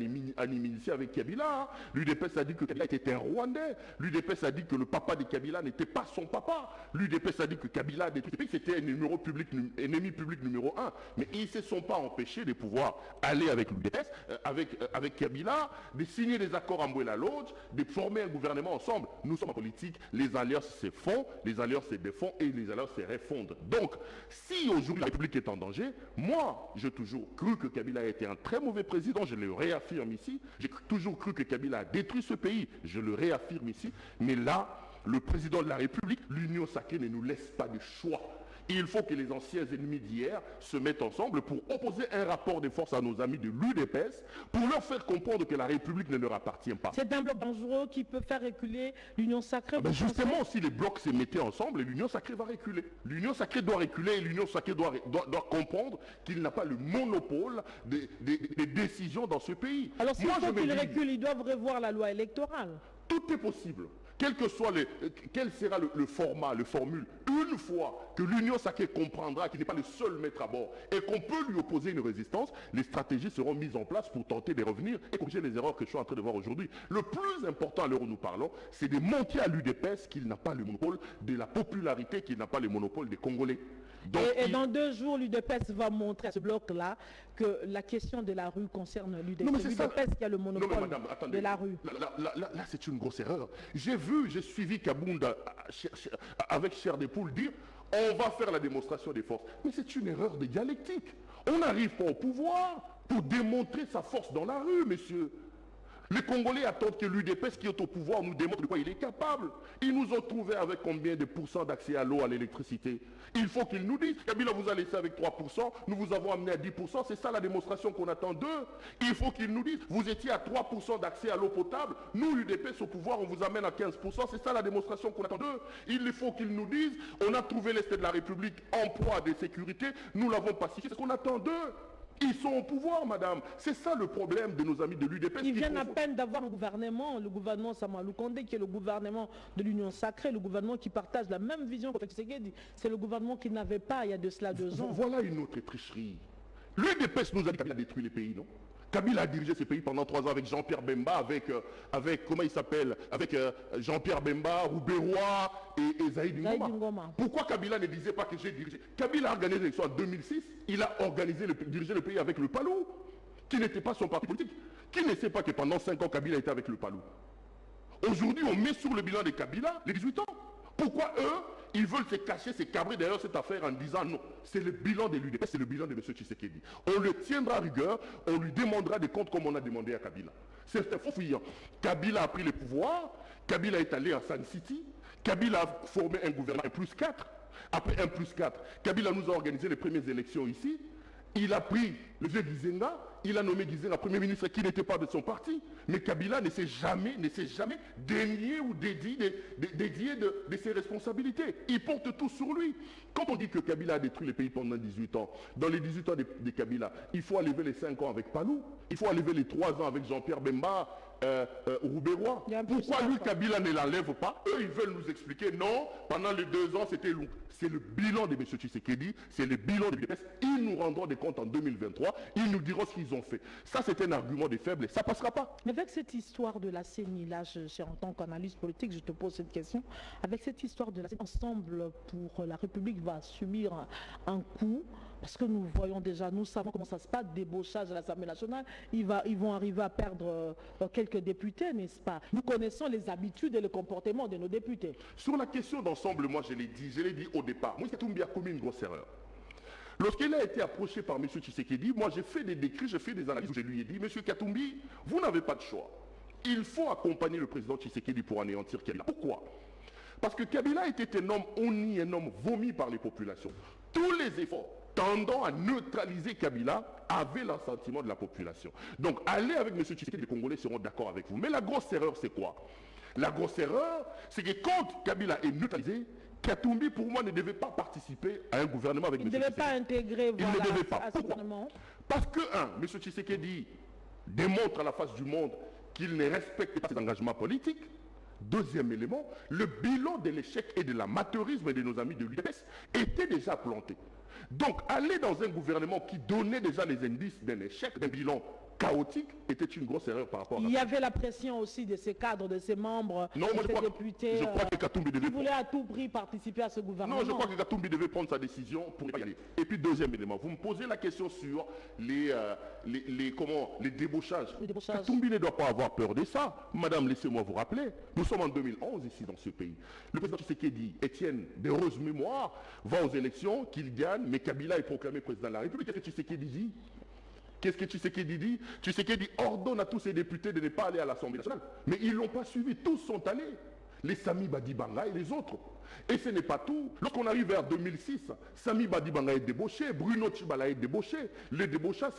S2: Niminici avec Kabila. L'UDPS a dit que Kabila était un Rwandais. L'UDPS a dit que le papa de Kabila n'était pas son papa. L'UDPS a dit que Kabila a détruit le pays, c'était un ennemi public numéro 1. Mais ils ne se sont pas empêchés de pouvoir aller avec l'UDPS, avec Kabila, de signer des accords en Mboula Lodge, de former un gouvernement ensemble. Nous sommes en politique, les alliances se font, les alliances se défont et les alliances se refondent. Donc, si aujourd'hui la République est en danger, moi, j'ai toujours cru que Kabila a été un très mauvais président, je le réaffirme ici. J'ai toujours cru que Kabila a détruit ce pays, je le réaffirme ici. Mais là, le président de la République, l'Union sacrée ne nous laisse pas de choix. Il faut que les anciens ennemis d'hier se mettent ensemble pour opposer un rapport de force à nos amis de l'UDPS, pour leur faire comprendre que la République ne leur appartient pas.
S1: C'est un bloc dangereux qui peut faire reculer l'Union sacrée.
S2: Justement, si les blocs se mettaient ensemble, l'Union sacrée va reculer. L'Union sacrée doit reculer et l'Union sacrée doit comprendre qu'il n'a pas le monopole des décisions dans ce pays.
S1: Alors s'il faut qu'ils reculent, ils doivent revoir la loi électorale.
S2: Tout est possible. Quel sera le format, le formule, une fois que l'Union sacrée comprendra qu'il n'est pas le seul maître à bord et qu'on peut lui opposer une résistance, les stratégies seront mises en place pour tenter de revenir et corriger les erreurs que je suis en train de voir aujourd'hui. Le plus important à l'heure où nous parlons, c'est de montrer à l'UDPS qu'il n'a pas le monopole de la popularité, qu'il n'a pas le monopole des Congolais.
S1: Donc, dans 2 jours, l'UDPS va montrer à ce bloc-là que la question de la rue concerne l'UDPS. C'est l'UDPS qui a le monopole de la rue.
S2: Là, c'est une grosse erreur. J'ai suivi Kabunda avec Chair des Poules dire on va faire la démonstration des forces. Mais c'est une erreur de dialectique. On n'arrive pas au pouvoir pour démontrer sa force dans la rue, messieurs. Les Congolais attendent que l'UDPS qui est au pouvoir nous démontre de quoi il est capable. Ils nous ont trouvé avec combien de pourcents d'accès à l'eau, à l'électricité? Il faut qu'ils nous disent. Kabila vous a laissé avec 3%, nous vous avons amené à 10%. C'est ça la démonstration qu'on attend d'eux. Il faut qu'ils nous disent. Vous étiez à 3% d'accès à l'eau potable. Nous, l'UDPS au pouvoir, on vous amène à 15%. C'est ça la démonstration qu'on attend d'eux. Il faut qu'ils nous disent. On a trouvé l'Est de la République en proie de sécurité. Nous l'avons pacifié. C'est ce qu'on attend d'eux. Ils sont au pouvoir, madame. C'est ça le problème de nos amis de l'UDPS.
S1: Ils viennent à peine d'avoir le gouvernement Samalou Kondé, qui est le gouvernement de l'Union sacrée, le gouvernement qui partage la même vision que Tshisekedi. C'est le gouvernement qu'ils n'avaient pas il y a de cela 2 ans.
S2: Voilà une autre tricherie. L'UDPS nous a dit qu'il a détruit les pays, non? Kabila a dirigé ce pays pendant 3 ans avec Jean-Pierre Bemba, avec comment il s'appelle, avec Jean-Pierre Bemba, Rouberois et Zaïd Ngoma. Pourquoi Kabila ne disait pas que j'ai dirigé? Kabila a organisé l'élection en 2006, il a dirigé le pays avec le PALO, qui n'était pas son parti politique. Qui ne sait pas que pendant 5 ans, Kabila était avec le PALO? Aujourd'hui, on met sur le bilan de Kabila les 18 ans. Pourquoi eux, ils veulent se cacher, se cabrer derrière cette affaire en disant non, c'est le bilan de l'UDPS, c'est le bilan de M. Tshisekedi. On le tiendra à rigueur, on lui demandera des comptes comme on a demandé à Kabila. C'est un faux fuyant. Kabila a pris le pouvoir, Kabila est allé à Sun City, Kabila a formé un gouvernement 1+4. Après 1+4, Kabila nous a organisé les premières élections ici. Il a pris le vieux Gizenga, il a nommé Gizenga Premier ministre qui n'était pas de son parti. Mais Kabila ne s'est jamais dénié ou dédié de ses responsabilités. Il porte tout sur lui. Quand on dit que Kabila a détruit le pays pendant 18 ans, dans les 18 ans de Kabila, il faut enlever les 5 ans avec Palou, il faut enlever les 3 ans avec Jean-Pierre Bemba, Rouberois. Pourquoi lui, Kabila ne l'enlève pas? Eux, ils veulent nous expliquer, non, pendant les 2 ans, c'était long. C'est le bilan de M. Tshisekedi, c'est le bilan de l'UDPS. Ils nous rendront des comptes en 2023, ils nous diront ce qu'ils ont fait. Ça, c'est un argument des faibles, ça ne passera pas.
S1: Mais avec cette histoire de la CENI, là, en tant qu'analyste politique, je te pose cette question. Avec cette histoire de la CENI, Ensemble pour la République va subir un coup Parce que nous voyons déjà, nous savons comment ça se passe, débauchage à l'Assemblée nationale. Ils vont arriver à perdre quelques députés, n'est-ce pas? Nous connaissons les habitudes et le comportement de nos députés.
S2: Sur la question d'ensemble, moi je l'ai dit au départ. Moïse Katumbi a commis une grosse erreur. Lorsqu'il a été approché par M. Tshisekedi, moi j'ai fait des décrits, j'ai fait des analyses où je lui ai dit, M. Katumbi, vous n'avez pas de choix. Il faut accompagner le président Tshisekedi pour anéantir Kabila. Pourquoi? Parce que Kabila était un homme honni, un homme vomi par les populations. Tous les efforts tendant à neutraliser Kabila avaient l'assentiment de la population. Donc allez avec M. Tshisekedi, les Congolais seront d'accord avec vous. Mais la grosse erreur, c'est quoi? La grosse erreur, c'est que quand Kabila est neutralisé, Katumbi, pour moi, ne devait pas participer à un gouvernement avec M. Tshisekedi.
S1: Il ne devait pas intégrer
S2: Il ne devait pas.
S1: à ce gouvernement.
S2: Parce que, M. Tshisekedi démontre à la face du monde qu'il ne respecte pas ses engagements politiques. Deuxième élément, le bilan de l'échec et de l'amateurisme de nos amis de l'UDPS était déjà planté. Donc, aller dans un gouvernement qui donnait déjà les indices d'un échec, d'un bilan chaotique, était une grosse erreur par rapport à...
S1: Il y avait la pression aussi de ces cadres, de ces membres,
S2: non,
S1: de ces députés
S2: je crois que Katumbi devait...
S1: qui voulaient à tout prix participer à ce gouvernement.
S2: Non, je crois que Katumbi devait prendre sa décision pour y aller. Et puis, deuxième élément, vous me posez la question sur les débauchages.
S1: Les débauchages.
S2: Katumbi ne doit pas avoir peur de ça. Madame, laissez-moi vous rappeler, nous sommes en 2011 ici dans ce pays. Le président Tshisekedi, Étienne, d'heureuse mémoire, va aux élections, qu'il gagne, mais Kabila est proclamé président de la République. Qu'est-ce que Tshisekedi dit? Qu'est-ce que Tshisekedi dit? Tshisekedi ordonne à tous ses députés de ne pas aller à l'Assemblée nationale. Mais ils ne l'ont pas suivi, tous sont allés. Les Sami Badibanga et les autres. Et ce n'est pas tout. Lorsqu'on arrive vers 2006, Sami Badibanga est débauché, Bruno Tshibala est débauché. Le débauchage,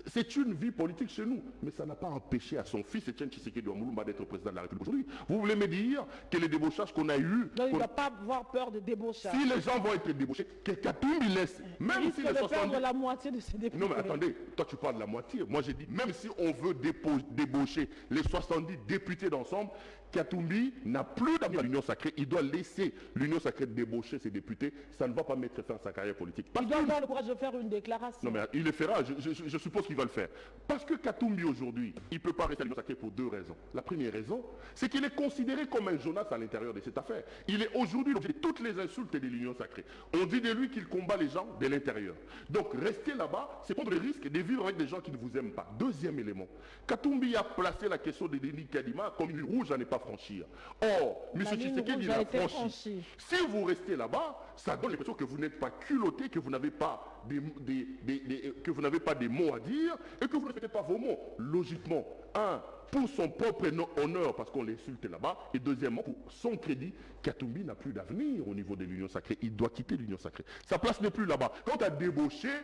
S2: c'est une vie politique chez nous. Mais ça n'a pas empêché à son fils, Etienne Tshisekedi Ouamouloumba, d'être président de la République aujourd'hui. Vous voulez me dire que les débauchages qu'on a eus...
S1: Non, il ne va pas avoir peur de débauchage.
S2: Si les gens vont être débauchés, que Katumbi laisse. Même si les 70...
S1: perdre la moitié de ses députés.
S2: Non mais attendez, toi tu parles de la moitié. Moi j'ai dit, même si on veut débaucher les 70 députés d'ensemble, Katumbi n'a plus d'avenir à l'Union sacrée. Il doit laisser l'Union sacrée débaucher ses députés. Ça ne va pas mettre fin à sa carrière politique.
S1: Il doit avoir le courage de faire une déclaration.
S2: Non mais il le fera, je suppose qu'il va le faire. Parce que Katumbi aujourd'hui, il ne peut pas rester à l'Union sacrée pour deux raisons. La première raison, c'est qu'il est considéré comme un Jonas à l'intérieur de cette affaire. Il est aujourd'hui l'objet de toutes les insultes de l'Union sacrée. On dit de lui qu'il combat les gens de l'intérieur. Donc rester là-bas, c'est prendre le risque de vivre avec des gens qui ne vous aiment pas. Deuxième élément, Katumbi a placé la question de Denis Kadima comme une rouge à ne pas franchir. Or, M. Tshisekedi l'a franchi. Si vous restez là-bas, ça donne l'impression que vous n'êtes pas culotté, que vous n'avez pas des mots à dire et que vous ne respectez pas vos mots. Logiquement, pour son propre honneur, parce qu'on l'insulte là-bas, et deuxièmement, pour son crédit, Katumbi n'a plus d'avenir au niveau de l'Union sacrée. Il doit quitter l'Union sacrée. Sa place n'est plus là-bas. Quant à débaucher,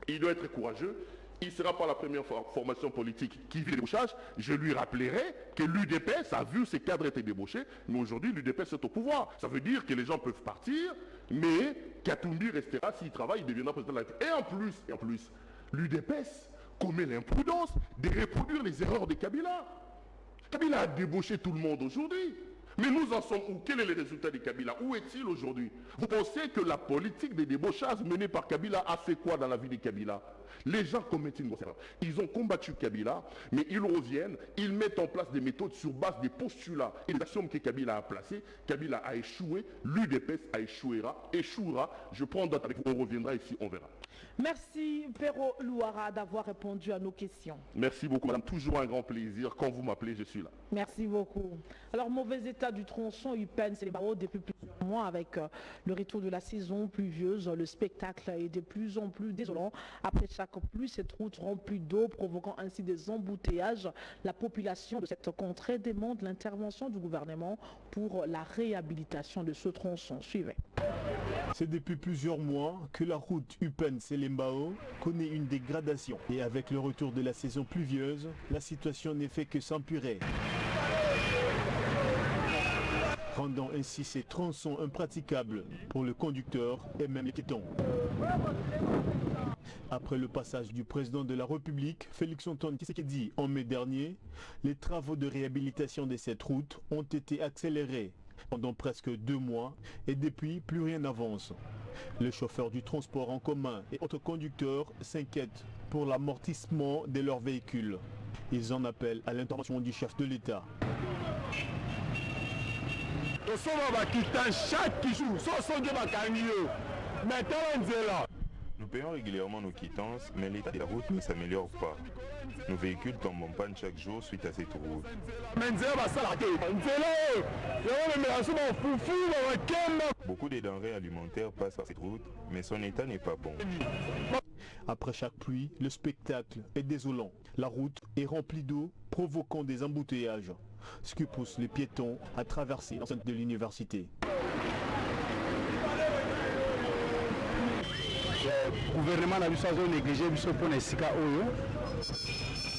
S2: il doit être courageux. Il ne sera pas la première formation politique qui vit le débauchage. Je lui rappellerai que l'UDPS a vu ses cadres être débauchés, mais aujourd'hui l'UDPS est au pouvoir. Ça veut dire que les gens peuvent partir, mais Katumbi restera, s'il travaille, il deviendra président de la République. Et en plus, l'UDPS commet l'imprudence de reproduire les erreurs de Kabila. Kabila a débauché tout le monde aujourd'hui. Mais nous en sommes où? Quel est le résultat de Kabila? Où est-il aujourd'hui? Vous pensez que la politique de débauchage menée par Kabila a fait quoi dans la vie de Kabila? Les gens commettent une grosse erreur. Ils ont combattu Kabila, mais ils reviennent, ils mettent en place des méthodes sur base des postulats et des axiomes que Kabila a placés. Kabila a échoué, l'UDPS échouera. Je prends date avec vous, on reviendra ici, on verra.
S1: Merci Pero Louara d'avoir répondu à nos questions.
S2: Merci beaucoup madame, toujours un grand plaisir. Quand vous m'appelez, je suis là.
S1: Merci beaucoup. Alors, mauvais état du tronçon UPEN, c'est les barreaux depuis plusieurs mois avec le retour de la saison pluvieuse. Le spectacle est de plus en plus désolant. Après chaque pluie, cette route remplie d'eau, provoquant ainsi des embouteillages. La population de cette contrée demande l'intervention du gouvernement pour la réhabilitation de ce tronçon. Suivez.
S3: C'est depuis plusieurs mois que la route UPEN-Selembao connaît une dégradation. Et avec le retour de la saison pluvieuse, la situation n'est fait que s'empirer, rendant ainsi ces tronçons impraticables pour le conducteur et même les piétons. Après le passage du président de la République, Félix-Antoine Tshisekedi, en mai dernier, les travaux de réhabilitation de cette route ont été accélérés pendant presque 2 mois et depuis, plus rien n'avance. Les chauffeurs du transport en commun et autres conducteurs s'inquiètent pour l'amortissement de leurs véhicules. Ils en appellent à l'intervention du chef de l'État.
S4: Chaque jour, Nous payons régulièrement nos quittances, mais l'état de la route ne s'améliore pas. Nos véhicules tombent en panne chaque jour suite à cette route. Beaucoup de denrées alimentaires passent par cette route, mais son état n'est pas bon.
S3: Après chaque pluie, le spectacle est désolant. La route est remplie d'eau, provoquant des embouteillages, ce qui pousse les piétons à traverser l'enceinte de l'université.
S5: Le gouvernement a négligé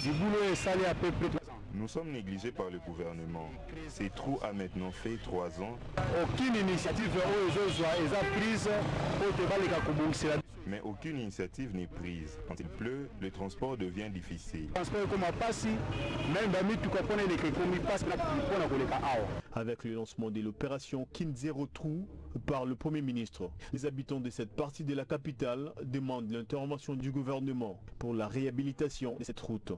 S5: du boulot est salé à peu près.
S4: Nous sommes négligés par le gouvernement. Ce trou a maintenant fait 3 ans.
S5: Aucune initiative est prise pour
S4: mais aucune initiative n'est prise. Quand il pleut, le transport devient difficile.
S3: Avec le lancement de l'opération Kin Zero Trou par le Premier ministre, les habitants de cette partie de la capitale demandent l'intervention du gouvernement pour la réhabilitation de cette route.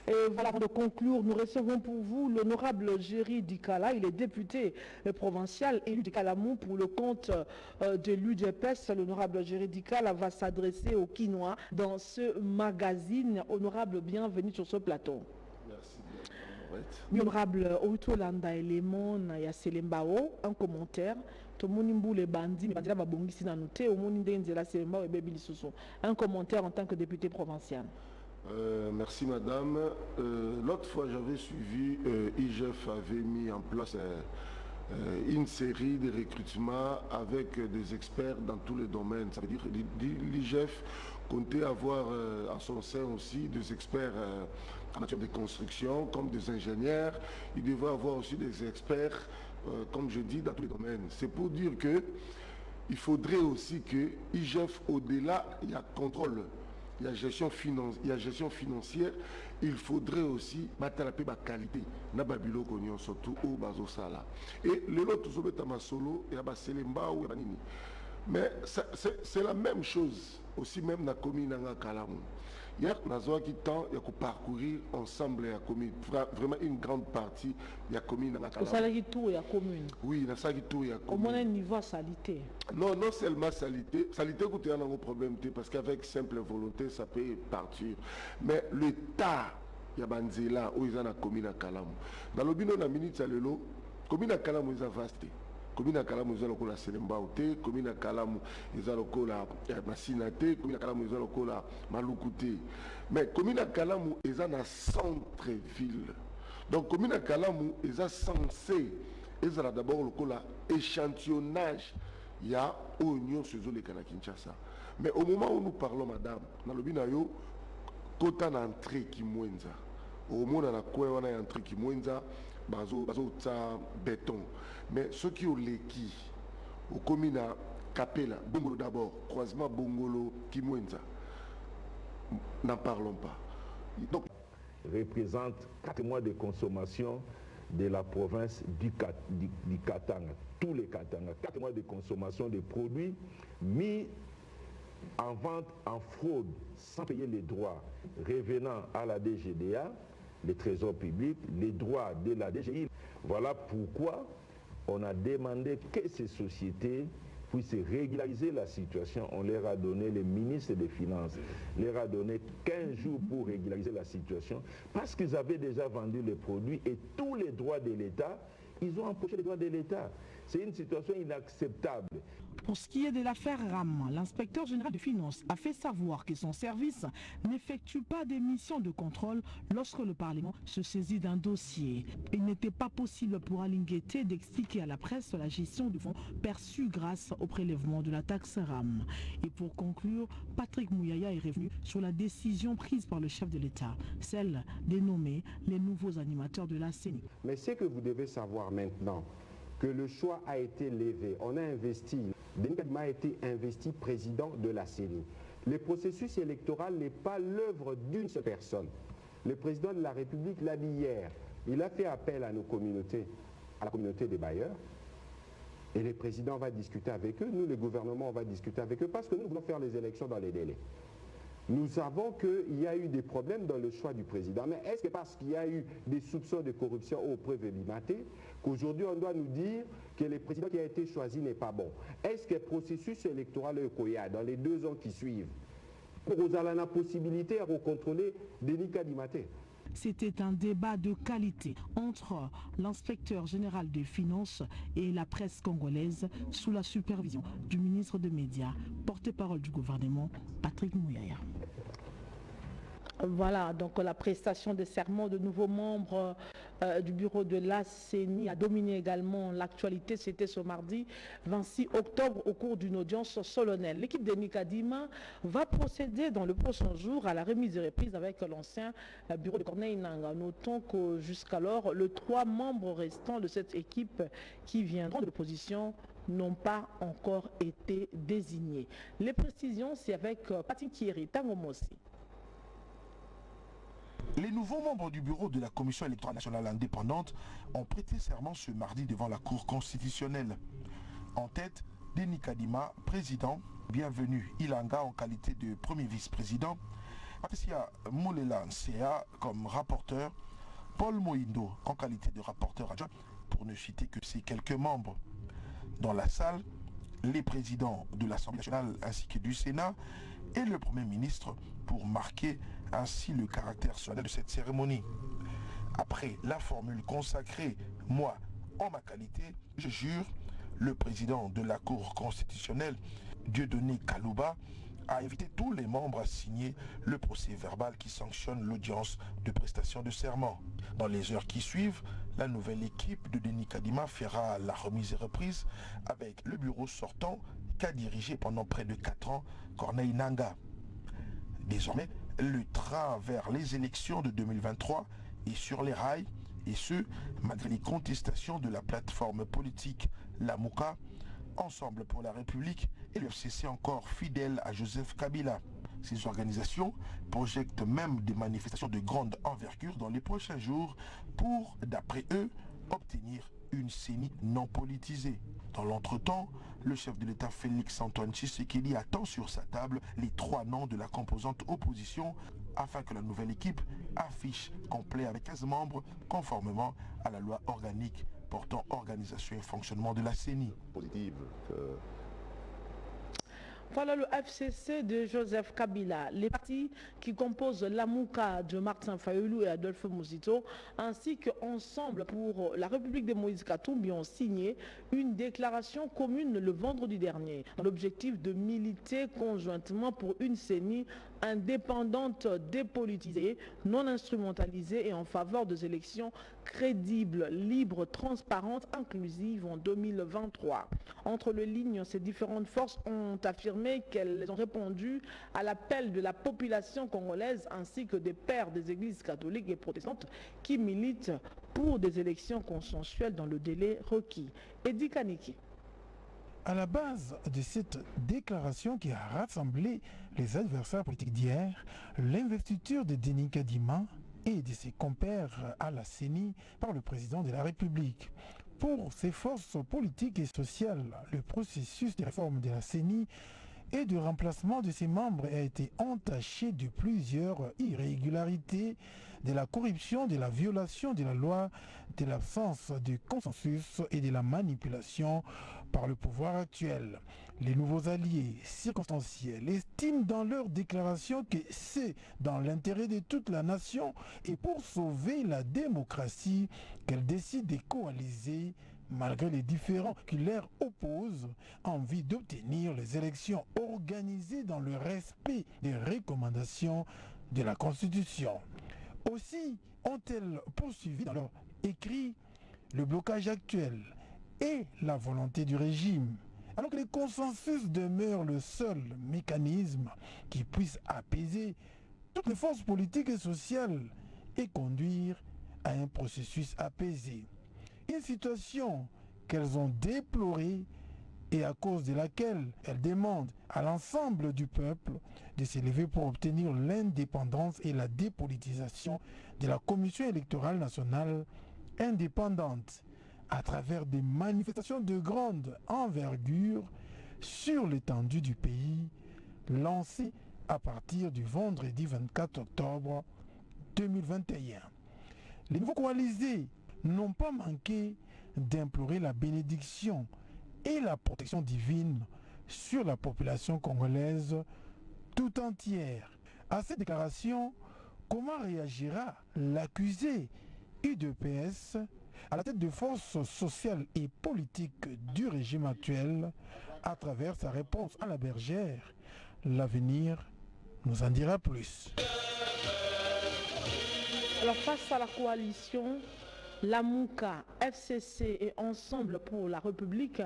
S1: Et voilà, pour conclure, nous recevons pour vous l'honorable Géry Dikala. Il est député provincial élu de Calamou pour le compte de l'UDPS. L'honorable Géry Dikala va s'adresser aux Quinois dans ce magazine. Honorable, bienvenue sur ce plateau.
S2: Merci.
S1: Honorable Outolanda Elemon Yaselembao, un commentaire. Un commentaire en tant que député provincial.
S6: Merci madame. L'autre fois j'avais suivi, IGF avait mis en place une série de recrutements avec des experts dans tous les domaines. Ça veut dire que l'IGF comptait avoir à son sein aussi des experts en matière de construction, comme des ingénieurs. Il devait avoir aussi des experts, comme je dis, dans tous les domaines. C'est pour dire que il faudrait aussi que IGF, au-delà, il y a contrôle. Il y a gestion financière, il faudrait aussi mettre la qualité. Surtout au Bazosala. Et le lot solo et mais c'est la même chose aussi même dans la commune de Kalamu. Hier, nous avons parcourir ensemble la commune, vraiment une grande partie de la commune. Oui, dans la commune.
S1: Au moins un niveau de salité.
S6: Non, non seulement salité. Salité, c'est un problème, parce qu'avec simple volonté, ça peut partir. Mais l'État, il y a Banzela, où ils ont la commune à Kalamu. Dans le bino, la minute, la commune à Kalamu, ils ont vaste. Commune à Kalamu, ils ont la Selembaote, commune à Kalamu, ils ont la Massinate, commune à Kalamu, ils ont la Malukute. Mais commune à Kalamu, ils ont un centre-ville. Donc, commune à Kalamu, ils ont censé, ils ont d'abord le échantillonnage. Il y a Oignon sur les Kinshasa. Mais au moment où nous parlons, madame, dans le binayo, quand on a entré qui moinza, au moment où on a entré qui moinza, bazo béton. Mais ceux qui ont l'équipe, au commune à Capella, Bongolo d'abord, croisement Bongolo, Kimwenza, n'en parlons pas.
S7: Donc, représente 4 mois de consommation de la province du Katanga, tous les Katanga, 4 mois de consommation de produits mis en vente en fraude sans payer les droits revenant à la DGDA, le Trésor public, les droits de la DGI. Voilà pourquoi on a demandé que ces sociétés puissent régulariser la situation. On leur a donné, le ministre des Finances leur a donné 15 jours pour régulariser la situation parce qu'ils avaient déjà vendu les produits et tous les droits de l'État, ils ont empoché les droits de l'État. C'est une situation inacceptable.
S1: Pour ce qui est de l'affaire RAM, l'inspecteur général des finances a fait savoir que son service n'effectue pas des missions de contrôle lorsque le Parlement se saisit d'un dossier. Il n'était pas possible pour Alinguete d'expliquer à la presse la gestion du fonds perçu grâce au prélèvement de la taxe RAM. Et pour conclure, Patrick Mouyaya est revenu sur la décision prise par le chef de l'État, celle de nommer les nouveaux animateurs de la CENI.
S8: Mais ce que vous devez savoir maintenant, que le choix a été levé. On a investi, Denis Kadima a été investi président de la CENI. Le processus électoral n'est pas l'œuvre d'une seule personne. Le président de la République l'a dit hier. Il a fait appel à nos communautés, à la communauté des bailleurs. Et le président va discuter avec eux. Nous, le gouvernement, on va discuter avec eux parce que nous voulons faire les élections dans les délais. Nous savons qu'il y a eu des problèmes dans le choix du président. Mais est-ce que parce qu'il y a eu des soupçons de corruption au Prévélimaté, qu'aujourd'hui on doit nous dire que le président qui a été choisi n'est pas bon? Est-ce que le processus électoral Koya, dans les 2 ans qui suivent, vous avez la possibilité à recontrôler Denis Kadimate?
S1: C'était un débat de qualité entre l'inspecteur général des finances et la presse congolaise sous la supervision du ministre des Médias, porte-parole du gouvernement, Patrick Mouyaya. Voilà, donc la prestation de serment de nouveaux membres du bureau de la CENI a dominé également l'actualité. C'était ce mardi 26 octobre au cours d'une audience solennelle. L'équipe de Nicadima va procéder dans le prochain jour à la remise de reprise avec l'ancien bureau de Corneille Nangaa. Notons que jusqu'alors, les 3 membres restants de cette équipe qui viendront de l'opposition n'ont pas encore été désignés. Les précisions, c'est avec Patrick Thierry Tangomossi.
S9: Les nouveaux membres du bureau de la Commission électorale nationale indépendante ont prêté serment ce mardi devant la Cour constitutionnelle. En tête, Denis Kadima, président, bienvenue Ilanga en qualité de premier vice-président, Patricia Molela Nsea comme rapporteur, Paul Moindo en qualité de rapporteur adjoint, pour ne citer que ces quelques membres. Dans la salle, les présidents de l'Assemblée nationale ainsi que du Sénat et le Premier ministre pour marquer ainsi le caractère solennel de cette cérémonie. Après la formule consacrée, moi, en ma qualité, je jure, le président de la Cour constitutionnelle, Dieudonné Kalouba, a invité tous les membres à signer le procès verbal qui sanctionne l'audience de prestation de serment. Dans les heures qui suivent, la nouvelle équipe de Denis Kadima fera la remise et reprise avec le bureau sortant qu'a dirigé pendant près de 4 ans Corneille Nangaa. Désormais, le train vers les élections de 2023 est sur les rails, et ce, malgré les contestations de la plateforme politique Lamuka, Ensemble pour la République et le FCC encore fidèle à Joseph Kabila. Ces organisations projettent même des manifestations de grande envergure dans les prochains jours pour, d'après eux, obtenir une CENI non politisée. Dans l'entretemps, le chef de l'État Félix-Antoine Tshisekedi attend sur sa table les 3 noms de la composante opposition afin que la nouvelle équipe affiche complet avec 15 membres conformément à la loi organique portant organisation et fonctionnement de la CENI.
S1: Voilà le FCC de Joseph Kabila. Les partis qui composent l'Amuka de Martin Fayulu et Adolphe Mouzito, ainsi que Ensemble pour la République de Moïse Katumbi ont signé une déclaration commune le vendredi dernier, dans l'objectif de militer conjointement pour une CENI indépendante, dépolitisée, non instrumentalisée et en faveur des élections crédibles, libres, transparentes, inclusives en 2023. Entre les lignes, ces différentes forces ont affirmé qu'elles ont répondu à l'appel de la population congolaise ainsi que des pères des églises catholiques et protestantes qui militent pour des élections consensuelles dans le délai requis. Edi Kaniki.
S10: À la base de cette déclaration qui a rassemblé les adversaires politiques d'hier, l'investiture de Denis Kadima et de ses compères à la CENI par le président de la République. Pour ces forces politiques et sociales, le processus de réforme de la CENI et de remplacement de ses membres a été entaché de plusieurs irrégularités, de la corruption, de la violation de la loi, de l'absence de consensus et de la manipulation par le pouvoir actuel. Les nouveaux alliés circonstanciels estiment dans leur déclaration que c'est dans l'intérêt de toute la nation et pour sauver la démocratie qu'elles décident de coaliser malgré les différends qui leur opposent, en vue d'obtenir les élections organisées dans le respect des recommandations de la Constitution. Aussi ont-elles poursuivi dans leur écrit le blocage actuel et la volonté du régime, alors que le consensus demeure le seul mécanisme qui puisse apaiser toutes les forces politiques et sociales et conduire à un processus apaisé. Une situation qu'elles ont déplorée et à cause de laquelle elles demandent à l'ensemble du peuple de s'élever pour obtenir l'indépendance et la dépolitisation de la Commission électorale nationale indépendante à travers des manifestations de grande envergure sur l'étendue du pays lancées à partir du vendredi 24 octobre 2021. Les nouveaux coalisés n'ont pas manqué d'implorer la bénédiction et la protection divine sur la population congolaise tout entière. À cette déclaration, comment réagira l'accusé UDPS à la tête de forces sociales et politiques du régime actuel à travers sa réponse à la bergère? L'avenir nous en dira plus.
S1: Alors face à la coalition, la Mouka, FCC et Ensemble pour la République,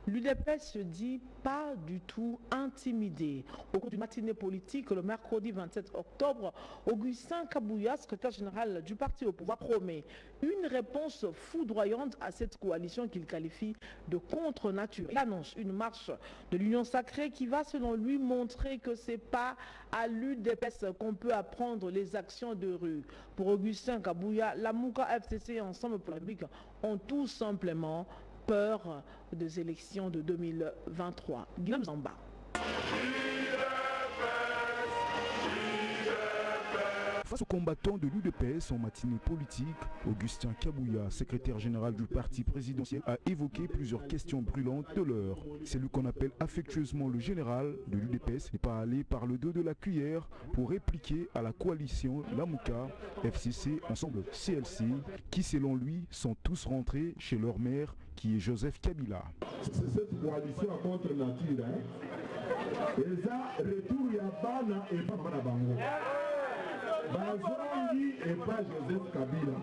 S1: l'UDPS se dit pas du tout intimidé. Au cours d'une matinée politique, le mercredi 27 octobre, Augustin Kabouya, secrétaire général du parti au pouvoir, promet une réponse foudroyante à cette coalition qu'il qualifie de contre-nature. Il annonce une marche de l'Union sacrée qui va, selon lui, montrer que c'est pas à l'UDPS qu'on peut apprendre les actions de rue. Pour Augustin Kabouya, la Mouka, FCC et Ensemble pour la République ont tout simplement peur des élections de 2023. Guillaume Zamba.
S11: Face aux combattants de l'UDPS en matinée politique, Augustin Kabouya, secrétaire général du parti présidentiel, a évoqué plusieurs questions brûlantes de l'heure. C'est lui qu'on appelle affectueusement le général de l'UDPS n'est pas allé par le dos de la cuillère pour répliquer à la coalition Lamouka, FCC, Ensemble CLC, qui selon lui sont tous rentrés chez leur maire qui est Joseph Kabila.
S12: C'est cette coalition à contre nature. Et ça, retour Yabana et pas Manabango. Et pas Joseph Kabila.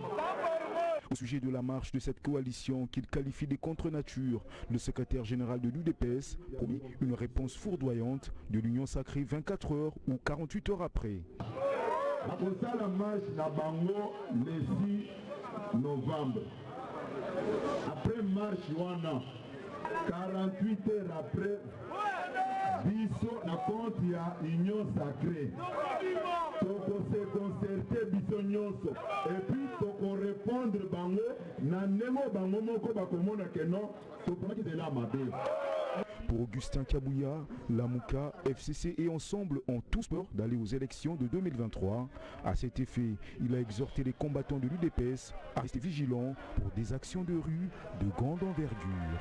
S11: Au sujet de la marche de cette coalition qu'il qualifie de contre-nature, le secrétaire général de l'UDPS promet une réponse foudroyante de l'Union sacrée 24 heures ou 48 heures après.
S12: Après ça, la marche Nabango le 6 novembre. Après marche Wana, 48 heures après, biso na compte ya Union sacrée. Toko se concerter biso nyonso. Et puis toko répondre bango na nemo bango moko bakomona que non, toko de la mabe.
S11: Pour Augustin Kabouya, la Mouka, FCC et Ensemble ont tous peur d'aller aux élections de 2023. À cet effet, il a exhorté les combattants de l'UDPS à rester vigilants pour des actions de rue de grande envergure.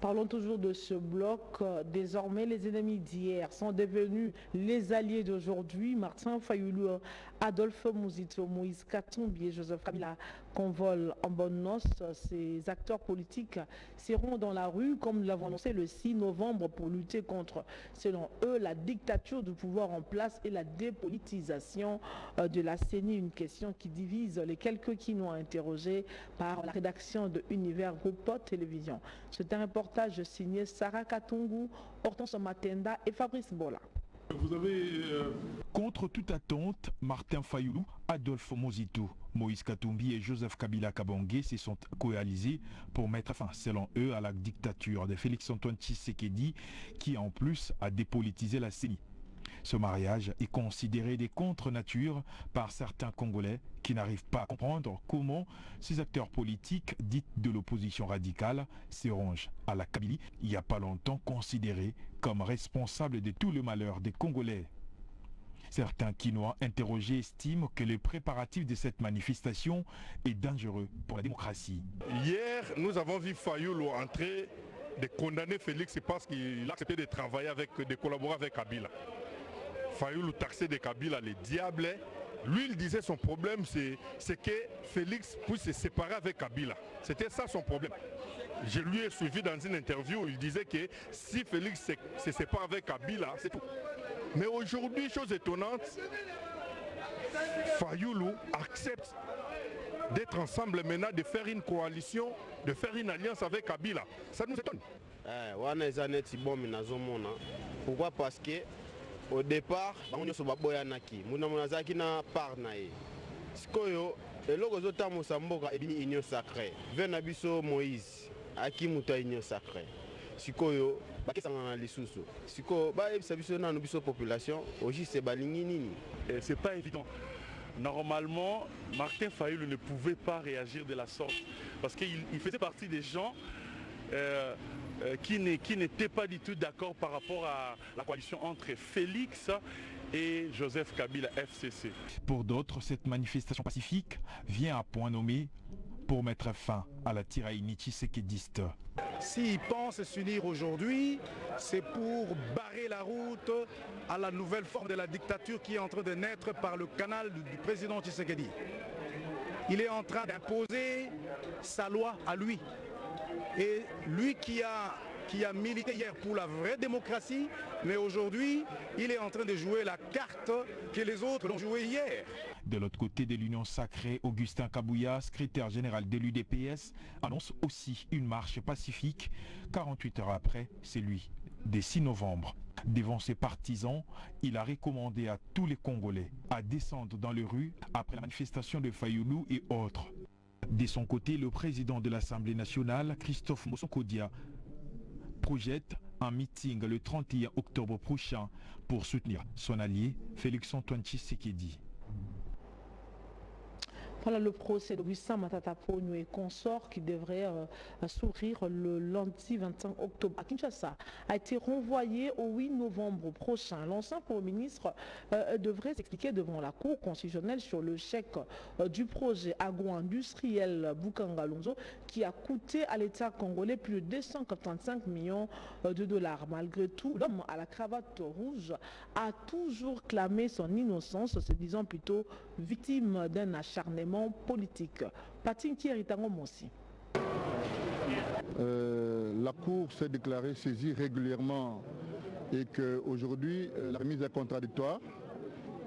S1: Parlons toujours de ce bloc. Désormais, les ennemis d'hier sont devenus les alliés d'aujourd'hui. Martin Fayoulou, Adolphe Mouzito, Moïse Katumbi et Joseph Kabila convolent en bonne noce. Ces acteurs politiques seront dans la rue, comme nous l'avons annoncé le 6 novembre, pour lutter contre, selon eux, la dictature du pouvoir en place et la dépolitisation de la CENI. Une question qui divise les quelques qui nous ont interrogés par la rédaction de Univers Groupe Télévision. C'est un reportage signé Sarah Katungu, Hortense Matenda et Fabrice Bola.
S13: Vous avez contre toute attente, Martin Fayoulou, Adolphe Mouzito, Moïse Katumbi et Joseph Kabila Kabongé se sont coalisés pour mettre fin, selon eux, à la dictature de Félix-Antoine Tshisekedi, qui en plus a dépolitisé la CENI. Ce mariage est considéré des contre-nature par certains Congolais qui n'arrivent pas à comprendre comment ces acteurs politiques dits de l'opposition radicale se rangent à la Kabylie, il n'y a pas longtemps considérés comme responsables de tout le malheur des Congolais. Certains Quinois interrogés estiment que le préparatif de cette manifestation est dangereux pour la démocratie.
S14: Hier, nous avons vu Fayoulou entrer de condamner Félix parce qu'il a accepté de travailler de collaborer avec Kabila. Fayoulou taxé de Kabila, les diables. Lui, il disait son problème, c'est que Félix puisse se séparer avec Kabila. C'était ça son problème. Je lui ai suivi dans une interview, il disait que si Félix se sépare avec Kabila, c'est tout. Mais aujourd'hui, chose étonnante, Fayoulou accepte d'être ensemble maintenant, de faire une coalition, de faire une alliance avec Kabila. Ça nous étonne.
S15: Pourquoi? Parce que au départ, on a baboyanaki, munamonazaki na parnae. Sikoyo, eloko zota mosamboka ebini union sacrée. Venabiso Moïse, aki muta union sacrée. Sikoyo, bakesanga na lisusu. Sikoyo, ba ebisa biso na biso population, oji se balingi nini.
S16: C'est pas évident. Normalement, Martin Fayoulou ne pouvait pas réagir de la sorte parce qu'il faisait partie des gens qui n'étaient pas du tout d'accord par rapport à la coalition entre Félix et Joseph Kabila FCC.
S13: Pour d'autres, cette manifestation pacifique vient à point nommé pour mettre fin à la tiraille tshisekedi-diste.
S5: S'ils pensent s'unir aujourd'hui, c'est pour barrer la route à la nouvelle forme de la dictature qui est en train de naître par le canal du président Tshisekedi. Il est en train d'imposer sa loi à lui. Et lui qui a milité hier pour la vraie démocratie, mais aujourd'hui, il est en train de jouer la carte que les autres l'ont jouée hier.
S13: De l'autre côté de l'Union sacrée, Augustin Kabouya, secrétaire général de l'UDPS, annonce aussi une marche pacifique 48 heures après, c'est lui, des 6 novembre. Devant ses partisans, il a recommandé à tous les Congolais à descendre dans les rues après la manifestation de Fayoulou et autres. De son côté, le président de l'Assemblée nationale, Christophe Moussokodia, projette un meeting le 31 octobre prochain pour soutenir son allié Félix-Antoine Tshisekedi.
S1: Voilà le procès d'Augustin Matata Ponyo et consorts qui devrait s'ouvrir le lundi 25 octobre à Kinshasa a été renvoyé au 8 novembre prochain. L'ancien Premier ministre devrait s'expliquer devant la Cour constitutionnelle sur le chèque du projet agro-industriel Bukanga-Lonzo qui a coûté à l'État congolais plus de 285 millions de dollars. Malgré tout, l'homme à la cravate rouge a toujours clamé son innocence, se disant plutôt victime d'un acharnement politique. Patin Thierry Tangomonsi.
S17: La Cour s'est déclarée saisie régulièrement et qu'aujourd'hui, la remise est contradictoire.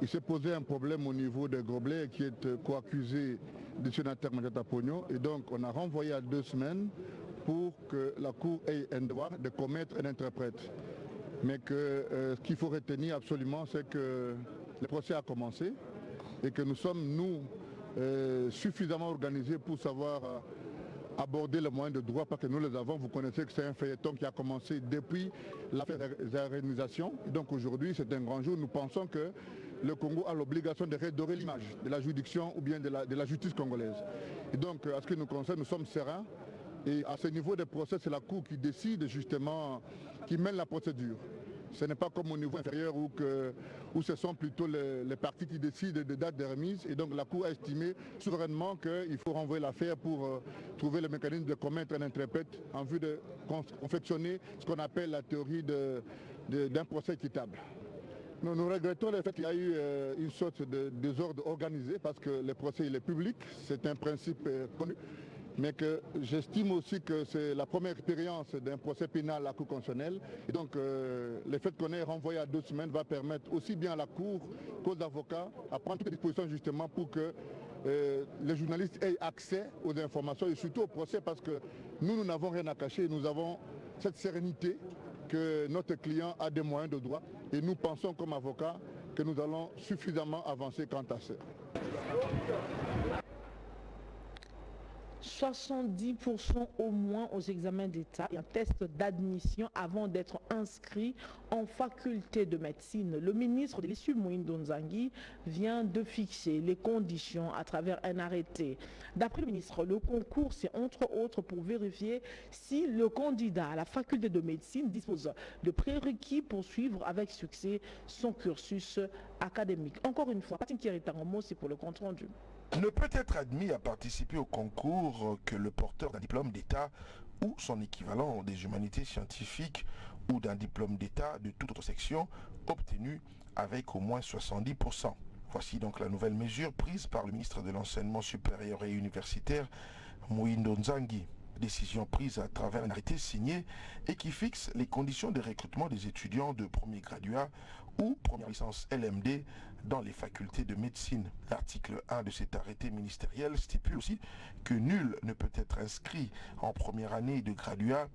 S17: Il s'est posé un problème au niveau des Gobelets qui est co-accusé du sénateur Matata Ponyo et donc on a renvoyé à 2 semaines pour que la Cour ait un droit de commettre un interprète. Mais que ce qu'il faut retenir absolument, c'est que le procès a commencé et que nous sommes, nous, suffisamment organisés pour savoir aborder les moyens de droit parce que nous les avons. Vous connaissez que c'est un feuilleton qui a commencé depuis l'affaire des organisations. Donc aujourd'hui, c'est un grand jour. Nous pensons que le Congo a l'obligation de redorer l'image de la juridiction ou bien de la justice congolaise. Et donc, à ce qui nous concerne, nous sommes sereins. Et à ce niveau des procès, c'est la Cour qui décide justement, qui mène la procédure. Ce n'est pas comme au niveau inférieur où ce sont plutôt les partis qui décident des dates de remise. Et donc la Cour a estimé souverainement qu'il faut renvoyer l'affaire pour trouver le mécanisme de commettre un interprète en vue de confectionner ce qu'on appelle la théorie d'un procès équitable. Nous regrettons le fait qu'il y a eu une sorte de désordre organisé parce que le procès il est public, c'est un principe connu. Mais que j'estime aussi que c'est la première expérience d'un procès pénal à la Cour constitutionnelle. Et donc le fait qu'on ait renvoyé à 2 semaines va permettre aussi bien à la Cour qu'aux avocats à prendre toutes les dispositions justement pour que les journalistes aient accès aux informations et surtout au procès parce que nous n'avons rien à cacher. Nous avons cette sérénité que notre client a des moyens de droit et nous pensons comme avocats que nous allons suffisamment avancer quant à ça.
S1: 70% au moins aux examens d'État et un test d'admission avant d'être inscrit en faculté de médecine. Le ministre de l'Issue, Moïndo Nzangi, vient de fixer les conditions à travers un arrêté. D'après le ministre, le concours, c'est entre autres pour vérifier si le candidat à la faculté de médecine dispose de prérequis pour suivre avec succès son cursus académique. Encore une fois, Patin Kiritangomo, c'est pour le compte rendu.
S9: Ne peut être admis à participer au concours que le porteur d'un diplôme d'État ou son équivalent des humanités scientifiques ou d'un diplôme d'État de toute autre section obtenu avec au moins 70%. Voici donc la nouvelle mesure prise par le ministre de l'Enseignement supérieur et universitaire, Moïndo Nzangi. Décision prise à travers un arrêté signé et qui fixe les conditions de recrutement des étudiants de premier graduat ou première licence LMD dans les facultés de médecine. L'article 1 de cet arrêté ministériel stipule aussi que nul ne peut être inscrit en première année de graduat,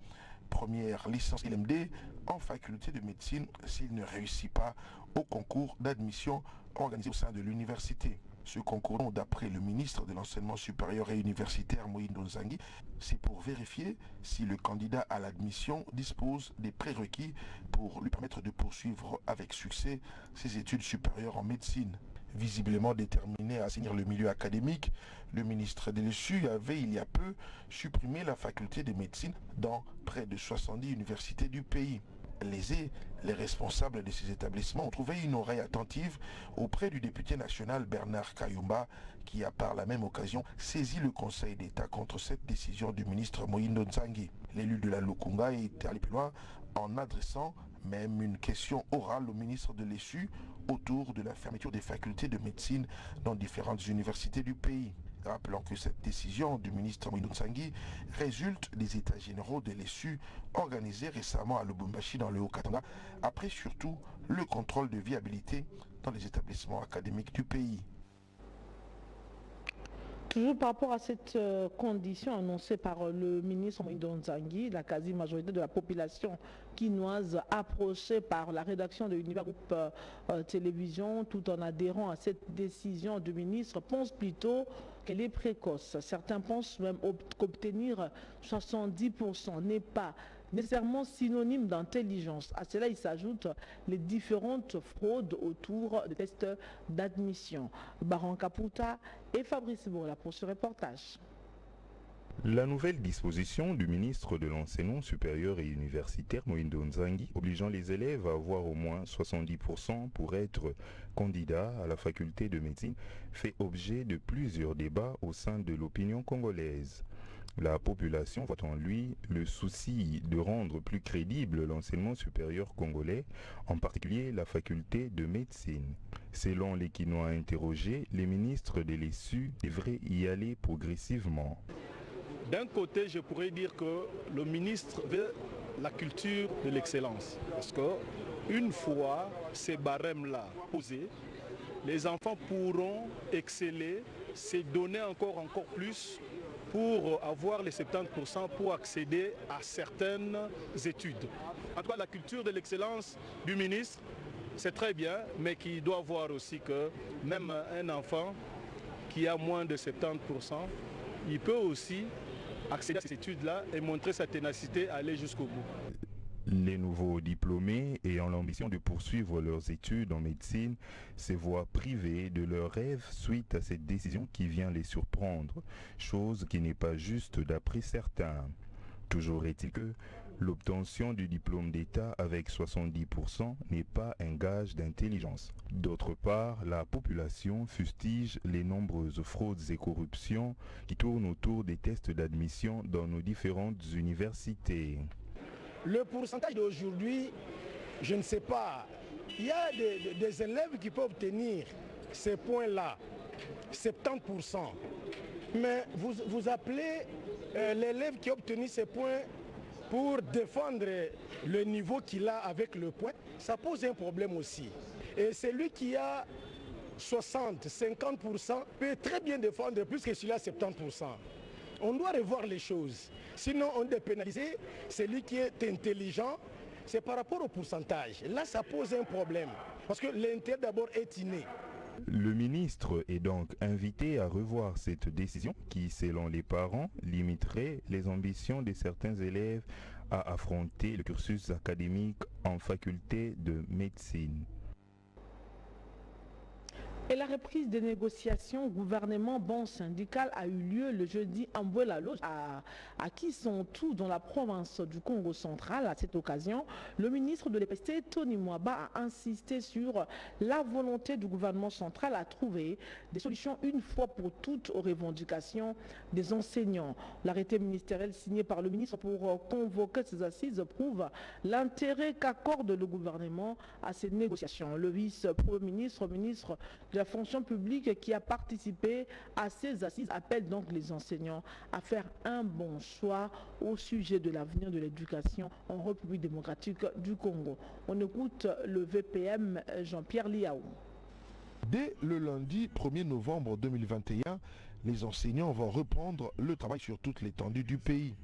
S9: première licence LMD en faculté de médecine s'il ne réussit pas au concours d'admission organisé au sein de l'université. Ce concours, d'après le ministre de l'Enseignement supérieur et universitaire Moïndo Nzangi, c'est pour vérifier si le candidat à l'admission dispose des prérequis pour lui permettre de poursuivre avec succès ses études supérieures en médecine. Visiblement déterminé à assainir le milieu académique, le ministre de l'ESU avait il y a peu supprimé la faculté de médecine dans près de 70 universités du pays. Les responsables de ces établissements ont trouvé une oreille attentive auprès du député national Bernard Kayumba qui a par la même occasion saisi le Conseil d'État contre cette décision du ministre Moïndo Nzangi. L'élu de la Lukunga est allé plus loin en adressant même une question orale au ministre de l'ESU autour de la fermeture des facultés de médecine dans différentes universités du pays. Rappelons que cette décision du ministre Moïndo Nzangi résulte des états généraux de l'ESU organisés récemment à Lubumbashi dans le Haut-Katanga, après surtout le contrôle de viabilité dans les établissements académiques du pays.
S1: Toujours par rapport à cette condition annoncée par le ministre Moïndo Nzangi, la quasi-majorité de la population quinoise approchée par la rédaction de l'Univers Group Télévision, tout en adhérant à cette décision du ministre, pense plutôt qu'elle est précoce. Certains pensent même qu'obtenir 70% n'est pas nécessairement synonyme d'intelligence. À cela, il s'ajoute les différentes fraudes autour des tests d'admission. Baron Kaputa et Fabrice Bourla pour ce reportage.
S4: La nouvelle disposition du ministre de l'Enseignement supérieur et universitaire Moïndo Nzangi, obligeant les élèves à avoir au moins 70% pour être candidats à la faculté de médecine, fait objet de plusieurs débats au sein de l'opinion congolaise. La population voit en lui le souci de rendre plus crédible l'enseignement supérieur congolais, en particulier la faculté de médecine. Selon les Quinois interrogés, les ministres de l'ESU devraient y aller progressivement.
S5: D'un côté, je pourrais dire que le ministre veut la culture de l'excellence. Parce qu'une fois ces barèmes-là posés, les enfants pourront exceller, se donner encore plus pour avoir les 70% pour accéder à certaines études. En tout cas, la culture de l'excellence du ministre, c'est très bien, mais qui doit voir aussi que même un enfant qui a moins de 70%, il peut aussi accéder à ces études-là et montrer sa ténacité, aller jusqu'au bout.
S4: Les nouveaux diplômés ayant l'ambition de poursuivre leurs études en médecine se voient privés de leurs rêves suite à cette décision qui vient les surprendre, chose qui n'est pas juste d'après certains. Toujours est-il que l'obtention du diplôme d'État avec 70% n'est pas un gage d'intelligence. D'autre part, la population fustige les nombreuses fraudes et corruptions qui tournent autour des tests d'admission dans nos différentes universités.
S18: Le pourcentage d'aujourd'hui, je ne sais pas. Il y a des élèves qui peuvent obtenir ces points-là, 70%. Mais vous appelez l'élève qui a obtenu ces points pour défendre le niveau qu'il a avec le point, ça pose un problème aussi. Et celui qui a 60, 50% peut très bien défendre plus que celui-là 70%. On doit revoir les choses. Sinon, on doit pénaliser celui qui est intelligent. C'est par rapport au pourcentage. Là, ça pose un problème. Parce que l'intérêt d'abord est inné.
S4: Le ministre est donc invité à revoir cette décision qui, selon les parents, limiterait les ambitions de certains élèves à affronter le cursus académique en faculté de médecine.
S1: Et la reprise des négociations gouvernement-ban syndical a eu lieu le jeudi à Mbouela-Lodge, à Kisontou, dans la province du Congo central. À cette occasion, le ministre de l'EPST, Tony Mwaba, a insisté sur la volonté du gouvernement central à trouver des solutions une fois pour toutes aux revendications des enseignants. L'arrêté ministériel signé par le ministre pour convoquer ces assises prouve l'intérêt qu'accorde le gouvernement à ces négociations. Le vice-premier ministre, ministre de la fonction publique qui a participé à ces assises appelle donc les enseignants à faire un bon choix au sujet de l'avenir de l'éducation en République démocratique du Congo. On écoute le VPM Jean-Pierre Liaou.
S9: Dès le lundi 1er novembre 2021, les enseignants vont reprendre le travail sur toute l'étendue du pays.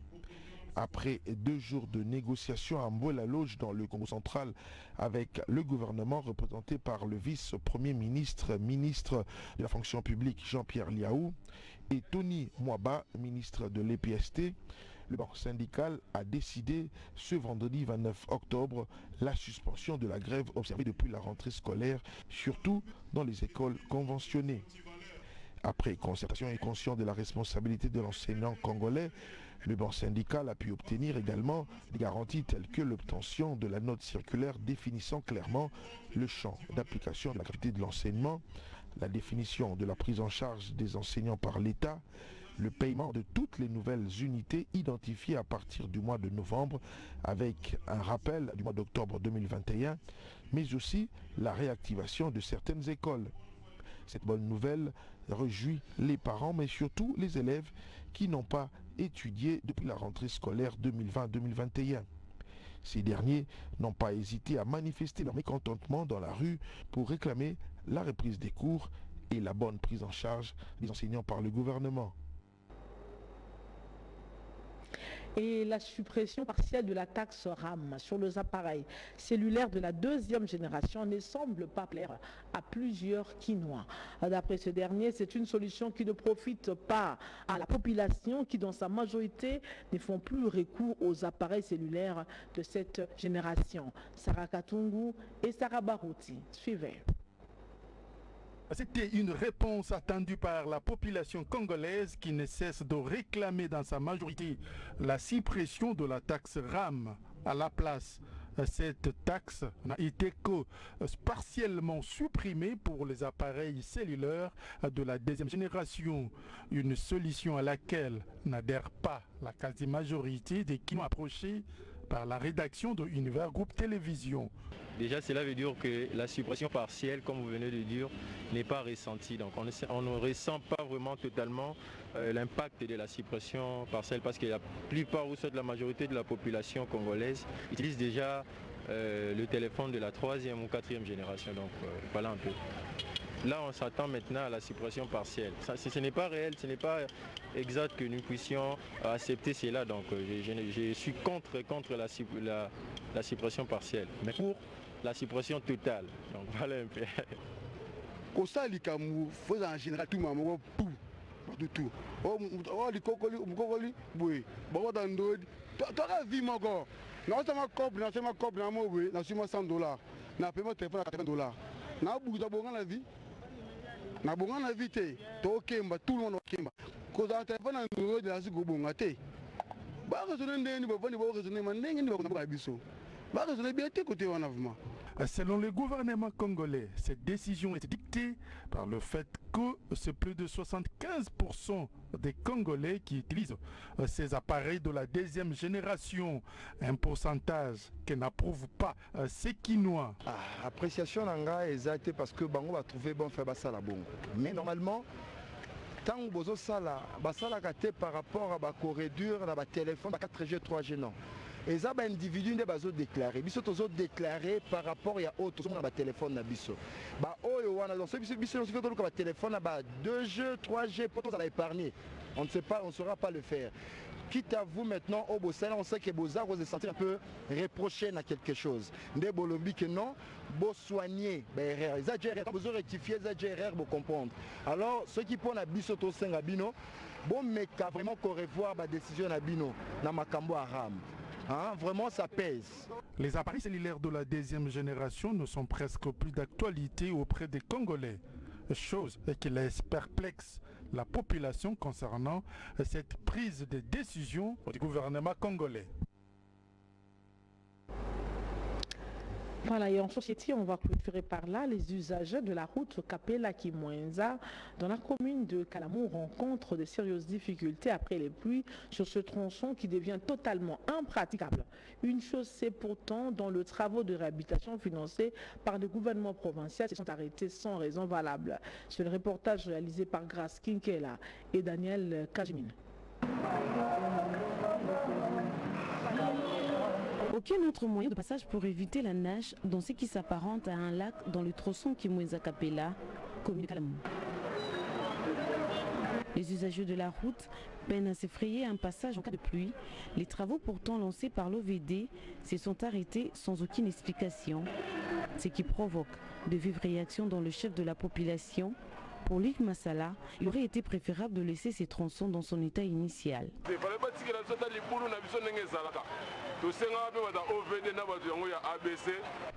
S9: Après 2 jours de négociations à Mbouela-Lodge dans le Congo central avec le gouvernement représenté par le vice-premier ministre, ministre de la fonction publique Jean-Pierre Liaou et Tony Mwaba, ministre de l'EPST, Le banc syndical a décidé ce vendredi 29 octobre la suspension de la grève observée depuis la rentrée scolaire, surtout dans les écoles conventionnées. Après concertation et conscient de la responsabilité de l'enseignant congolais, le banc syndical a pu obtenir également des garanties telles que l'obtention de la note circulaire définissant clairement le champ d'application de la gratuité de l'enseignement, la définition de la prise en charge des enseignants par l'État, le paiement de toutes les nouvelles unités identifiées à partir du mois de novembre avec un rappel du mois d'octobre 2021, mais aussi la réactivation de certaines écoles. Cette bonne nouvelle réjouit les parents, mais surtout les élèves qui n'ont pas étudié depuis la rentrée scolaire 2020-2021. Ces derniers n'ont pas hésité à manifester leur mécontentement dans la rue pour réclamer la reprise des cours et la bonne prise en charge des enseignants par le gouvernement.
S1: Et la suppression partielle de la taxe RAM sur les appareils cellulaires de la deuxième génération ne semble pas plaire à plusieurs Quinois. D'après ce dernier, c'est une solution qui ne profite pas à la population qui, dans sa majorité, ne font plus recours aux appareils cellulaires de cette génération. Sarah Katungu et Sarah Barouti. Suivez.
S5: C'était une réponse attendue par la population congolaise qui ne cesse de réclamer dans sa majorité la suppression de la taxe RAM. À la place, cette taxe n'a été que partiellement supprimée pour les appareils cellulaires de la deuxième génération, une solution à laquelle n'adhère pas la quasi-majorité des Quinois approchés par la rédaction de Univers Groupe Télévision.
S19: Déjà, cela veut dire que la suppression partielle, comme vous venez de dire, n'est pas ressentie. Donc on ne ressent pas vraiment totalement l'impact de la suppression partielle parce que la plupart ou soit la majorité de la population congolaise utilise déjà le téléphone de la 3e ou 4e génération. Donc voilà un peu. Là, on s'attend maintenant à la suppression partielle. Ce n'est pas réel, ce n'est pas exact que nous puissions accepter cela. Donc je suis contre la suppression partielle, mais pour la suppression totale. Donc voilà un peu.
S20: Au sein du Cameroun, il faut en général tout le monde tout tout. Oh, les cocoli, oui. Bon, dans le tu as vu mon gars. Non, c'est ma copie, c'est ma copie, c'est ma $100. Na paiement téléphone à $80. Na beaucoup de la vie. Na bon la vie te. Tokemba tout le monde okemba. Ko za téléphone na ngoro de la sigo bonga te. Ba raisonner ndeni ba vani ba raisonner man ndenge ni ba kuna biso. Ba raisonner bien te côté wana vraiment.
S5: Selon le gouvernement congolais, cette décision est dictée par le fait que c'est plus de 75% des Congolais qui utilisent ces appareils de la deuxième génération, un pourcentage qui n'approuve pas ces Quinois.
S20: Appréciation nanga exacte parce que bango va trouver bon faire ça la bon. Mais normalement, tant que bozo sala, basala kate par rapport à ba réduire la téléphone 4G 3G non. Et ça, les individus ne sont pas déclarés. Ils sont déclarés par rapport à autres qui ont un téléphone. Un téléphone 2G, 3G, pour épargner. On ne sait pas, on ne saura pas le faire. Quitte à vous maintenant, au Bossala, on sait que Bozar vous sentir un peu reproché à quelque chose. Des bolombi que non, vous soigner, vous rectifier, vous comprendre. Alors, ceux qui prennent la bisoto sengabino, bon, mais vraiment qu'on revoit la décision à bino, dans ma cambo aram. Hein, vraiment ça pèse.
S5: Les appareils cellulaires de la deuxième génération ne sont presque plus d'actualité auprès des Congolais, chose qui laisse perplexe la population concernant cette prise de décision du gouvernement congolais.
S1: Voilà, et en société, on va clôturer par là. Les usagers de la route Kapela-Kimwenza dans la commune de Kalamou rencontrent de sérieuses difficultés après les pluies sur ce tronçon qui devient totalement impraticable. Une chose, c'est pourtant dans le travaux de réhabilitation financés par le gouvernement provincial qui sont arrêtés sans raison valable. C'est le reportage réalisé par Grace Kinkela et Daniel Kajimin.
S21: Aucun autre moyen de passage pour éviter la nage dans ce qui s'apparente à un lac dans le tronçon Kimwenza Kapela, commune de Kalamou. Les usagers de la route peinent à s'effrayer un passage en cas de pluie. Les travaux pourtant lancés par l'OVD se sont arrêtés sans aucune explication, ce qui provoque de vives réactions dans le chef de la population, Pour Luc Massala, il aurait été préférable de laisser ces tronçons dans son état initial.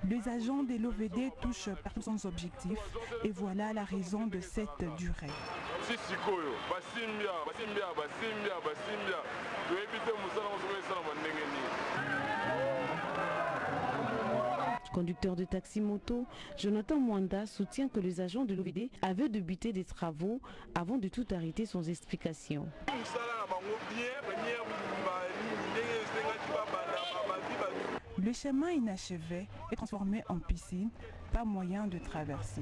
S3: Les agents de l'OVD touchent partout sans objectif et voilà la raison de cette durée.
S21: Conducteur de taxi-moto, Jonathan Mwanda soutient que les agents de l'OVD avaient débuté des travaux avant de tout arrêter sans explication.
S3: Le chemin inachevé est transformé en piscine, pas moyen de traverser.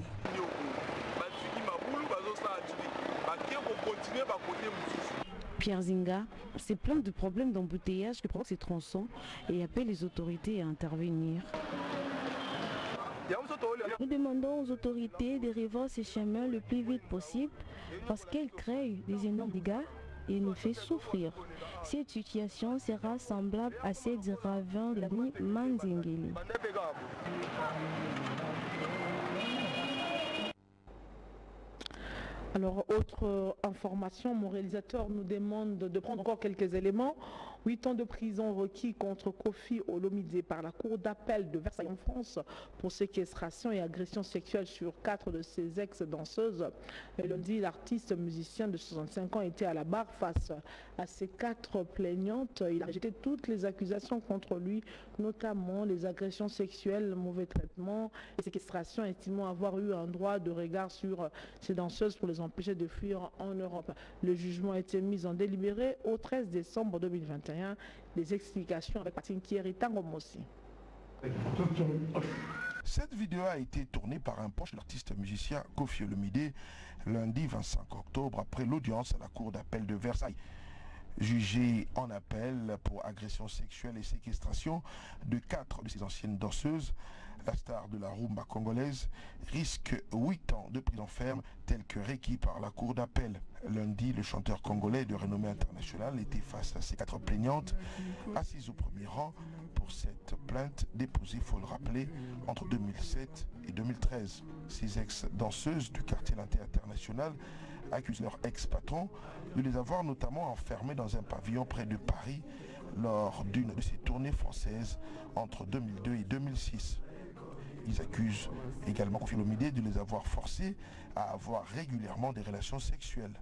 S21: Pierre Zinga s'est plaint de problèmes d'embouteillage que provoquent ces tronçons et appelle les autorités à intervenir.
S22: Nous demandons aux autorités de revoir ces chemins le plus vite possible parce qu'elles créent des énormes dégâts et nous fait souffrir. Cette situation sera semblable à celle du ravin de l'avenue Manzingeli.
S1: Alors, autre information, mon réalisateur nous demande de prendre encore quelques éléments. 8 ans de prison requis contre Kofi Olomide par la Cour d'appel de Versailles en France pour séquestration et agression sexuelle sur 4 de ses ex-danseuses. Lundi, l'artiste musicien de 65 ans était à la barre face à ces 4 plaignantes. Il a rejeté toutes les accusations contre lui, notamment les agressions sexuelles, mauvais traitements et séquestration, estimant avoir eu un droit de regard sur ces danseuses pour les empêcher de fuir en Europe. Le jugement a été mis en délibéré au 13 décembre 2021. Des explications avec Patin Kieri Tangomossi.
S9: Cette vidéo a été tournée par un proche de l'artiste musicien Kofi Olomide lundi 25 octobre après l'audience à la Cour d'appel de Versailles. Jugé en appel pour agression sexuelle et séquestration de 4 de ses anciennes danseuses, la star de la rumba congolaise risque 8 ans de prison ferme tel que requis par la Cour d'appel. Lundi, le chanteur congolais de renommée internationale était face à ces 4 plaignantes assises au premier rang pour cette plainte déposée, il faut le rappeler, entre 2007 et 2013. Ces ex-danseuses du quartier international accusent leur ex-patron de les avoir notamment enfermés dans un pavillon près de Paris lors d'une de ses tournées françaises entre 2002 et 2006. Ils accusent également Kofi Olomide de les avoir forcés à avoir régulièrement des relations sexuelles.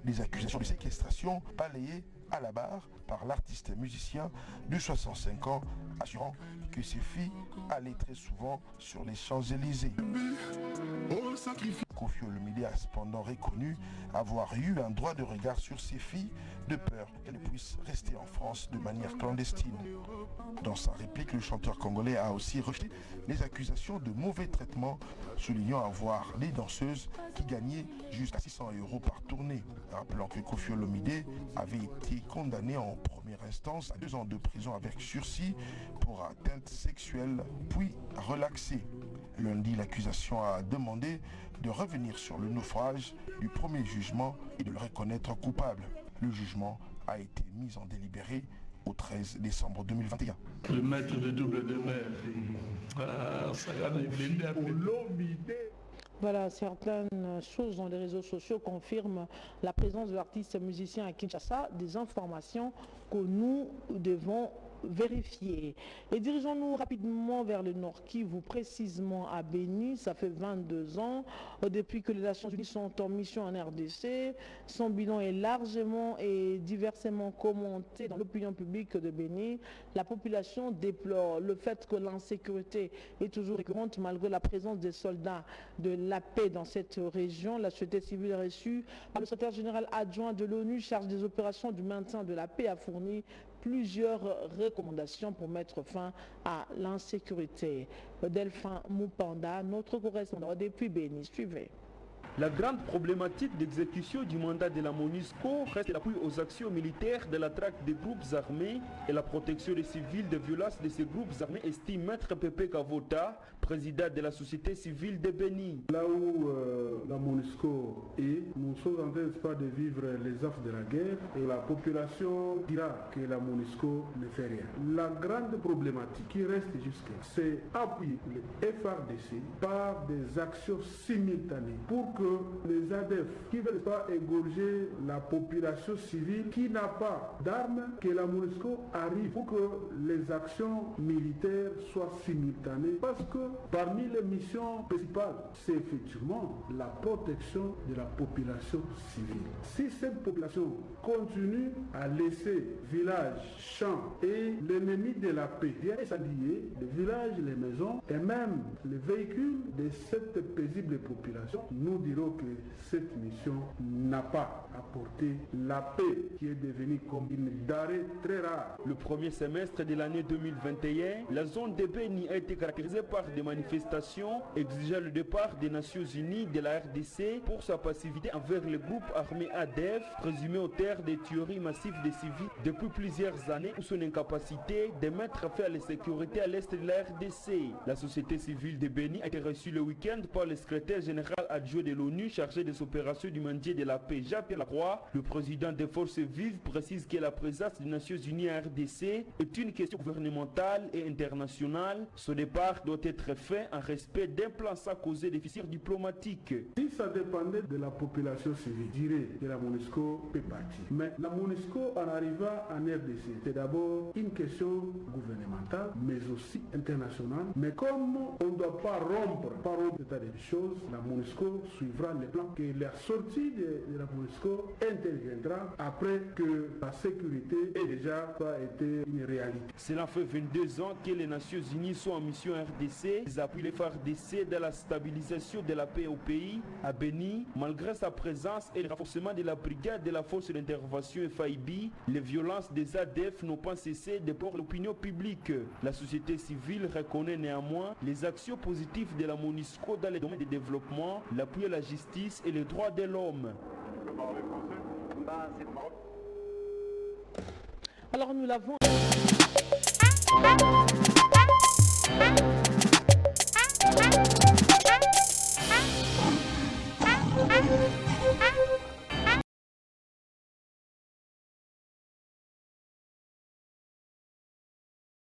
S9: Des accusations de séquestration balayées à la barre par l'artiste musicien de 65 ans, assurant que ses filles allaient très souvent sur les Champs-Élysées. Kofi Olomide a cependant reconnu avoir eu un droit de regard sur ses filles de peur qu'elles puissent rester en France de manière clandestine. Dans sa réplique, le chanteur congolais a aussi rejeté les accusations de mauvais traitement, soulignant avoir des danseuses qui gagnaient jusqu'à 600 € par tournée. Rappelant que Kofi Olomide avait été condamné en première instance à 2 ans de prison avec sursis pour atteinte sexuelle, puis relaxé. Lundi, l'accusation a demandé de revenir sur le naufrage du premier jugement et de le reconnaître coupable. Le jugement a été mis en délibéré au 13 décembre 2021.
S23: Le maître de double de mer.
S1: Voilà, certaines choses dans les réseaux sociaux confirment la présence de l'artiste musicien à Kinshasa, des informations que nous devons vérifier. Et dirigeons-nous rapidement vers le Nord Kivu, précisément à Béni. Ça fait 22 ans depuis que les Nations Unies sont en mission en RDC. Son bilan est largement et diversement commenté dans l'opinion publique de Béni. La population déplore le fait que l'insécurité est toujours récurrente malgré la présence des soldats de la paix dans cette région. La société civile reçue par le secrétaire général adjoint de l'ONU chargé des opérations du maintien de la paix a fourni plusieurs recommandations pour mettre fin à l'insécurité. Delphin Moupanda, notre correspondant depuis Béni, suivez.
S24: La grande problématique d'exécution du mandat de la MONUSCO reste l'appui aux actions militaires de la traque des groupes armés et la protection des civils des violences de ces groupes armés, estime Maître Pepe Kavota, président de la société civile de Béni.
S23: Là où la MONUSCO est, nous sommes en train de vivre les affres de la guerre et la population dira que la MONUSCO ne fait rien. La grande problématique qui reste jusqu'à, c'est appuyer le FARDC par des actions simultanées pour que les ADF qui ne veulent pas égorger la population civile qui n'a pas d'armes, que la MONUSCO arrive pour que les actions militaires soient simultanées, parce que parmi les missions principales, c'est effectivement la protection de la population civile. Si cette population continue à laisser villages, champs et l'ennemi de la paix vient incendier les villages, les maisons et même les véhicules de cette paisible population, nous dirons que cette mission n'a pas apporté la paix qui est devenue comme une denrée très rare.
S24: Le premier semestre de l'année 2021, la zone de Béni a été caractérisée par des manifestations exigeant le départ des Nations Unies de la RDC pour sa passivité envers le groupe armé ADF, présumé auteur des tueries massives des civils depuis plusieurs années, ou son incapacité de mettre fin à la sécurité à l'est de la RDC. La société civile de Béni a été reçue le week-end par le secrétaire général adjoint de l'ONU chargé des opérations du maintien de la paix, Jean-Pierre Lacroix. Le président des forces vives précise que la présence des Nations Unies en RDC est une question gouvernementale et internationale. Ce départ doit être fait en respect d'un plan sans causer des fissures diplomatiques.
S23: Si ça dépendait de la population civile, je dirais que la MONUSCO peut partir. Mais la MONUSCO, en arrivant en RDC, c'est d'abord une question gouvernementale, mais aussi internationale. Mais comme on ne doit pas rompre par l'état des choses, la MONUSCO suivra les plans, que la sortie de la MONUSCO interviendra après que la sécurité ait déjà été une réalité.
S24: Cela fait 22 ans que les Nations Unies sont en mission RDC. Ils appuient les FARDC dans la stabilisation de la paix au pays. À Béni, malgré sa présence et le renforcement de la brigade de la force d'intervention FAIB, les violences des ADF n'ont pas cessé de porter l'opinion publique. La société civile reconnaît néanmoins les actions positives de la MONUSCO dans les domaines de développement, l'appui à la justice et les droits de l'homme.
S1: Alors nous l'avons...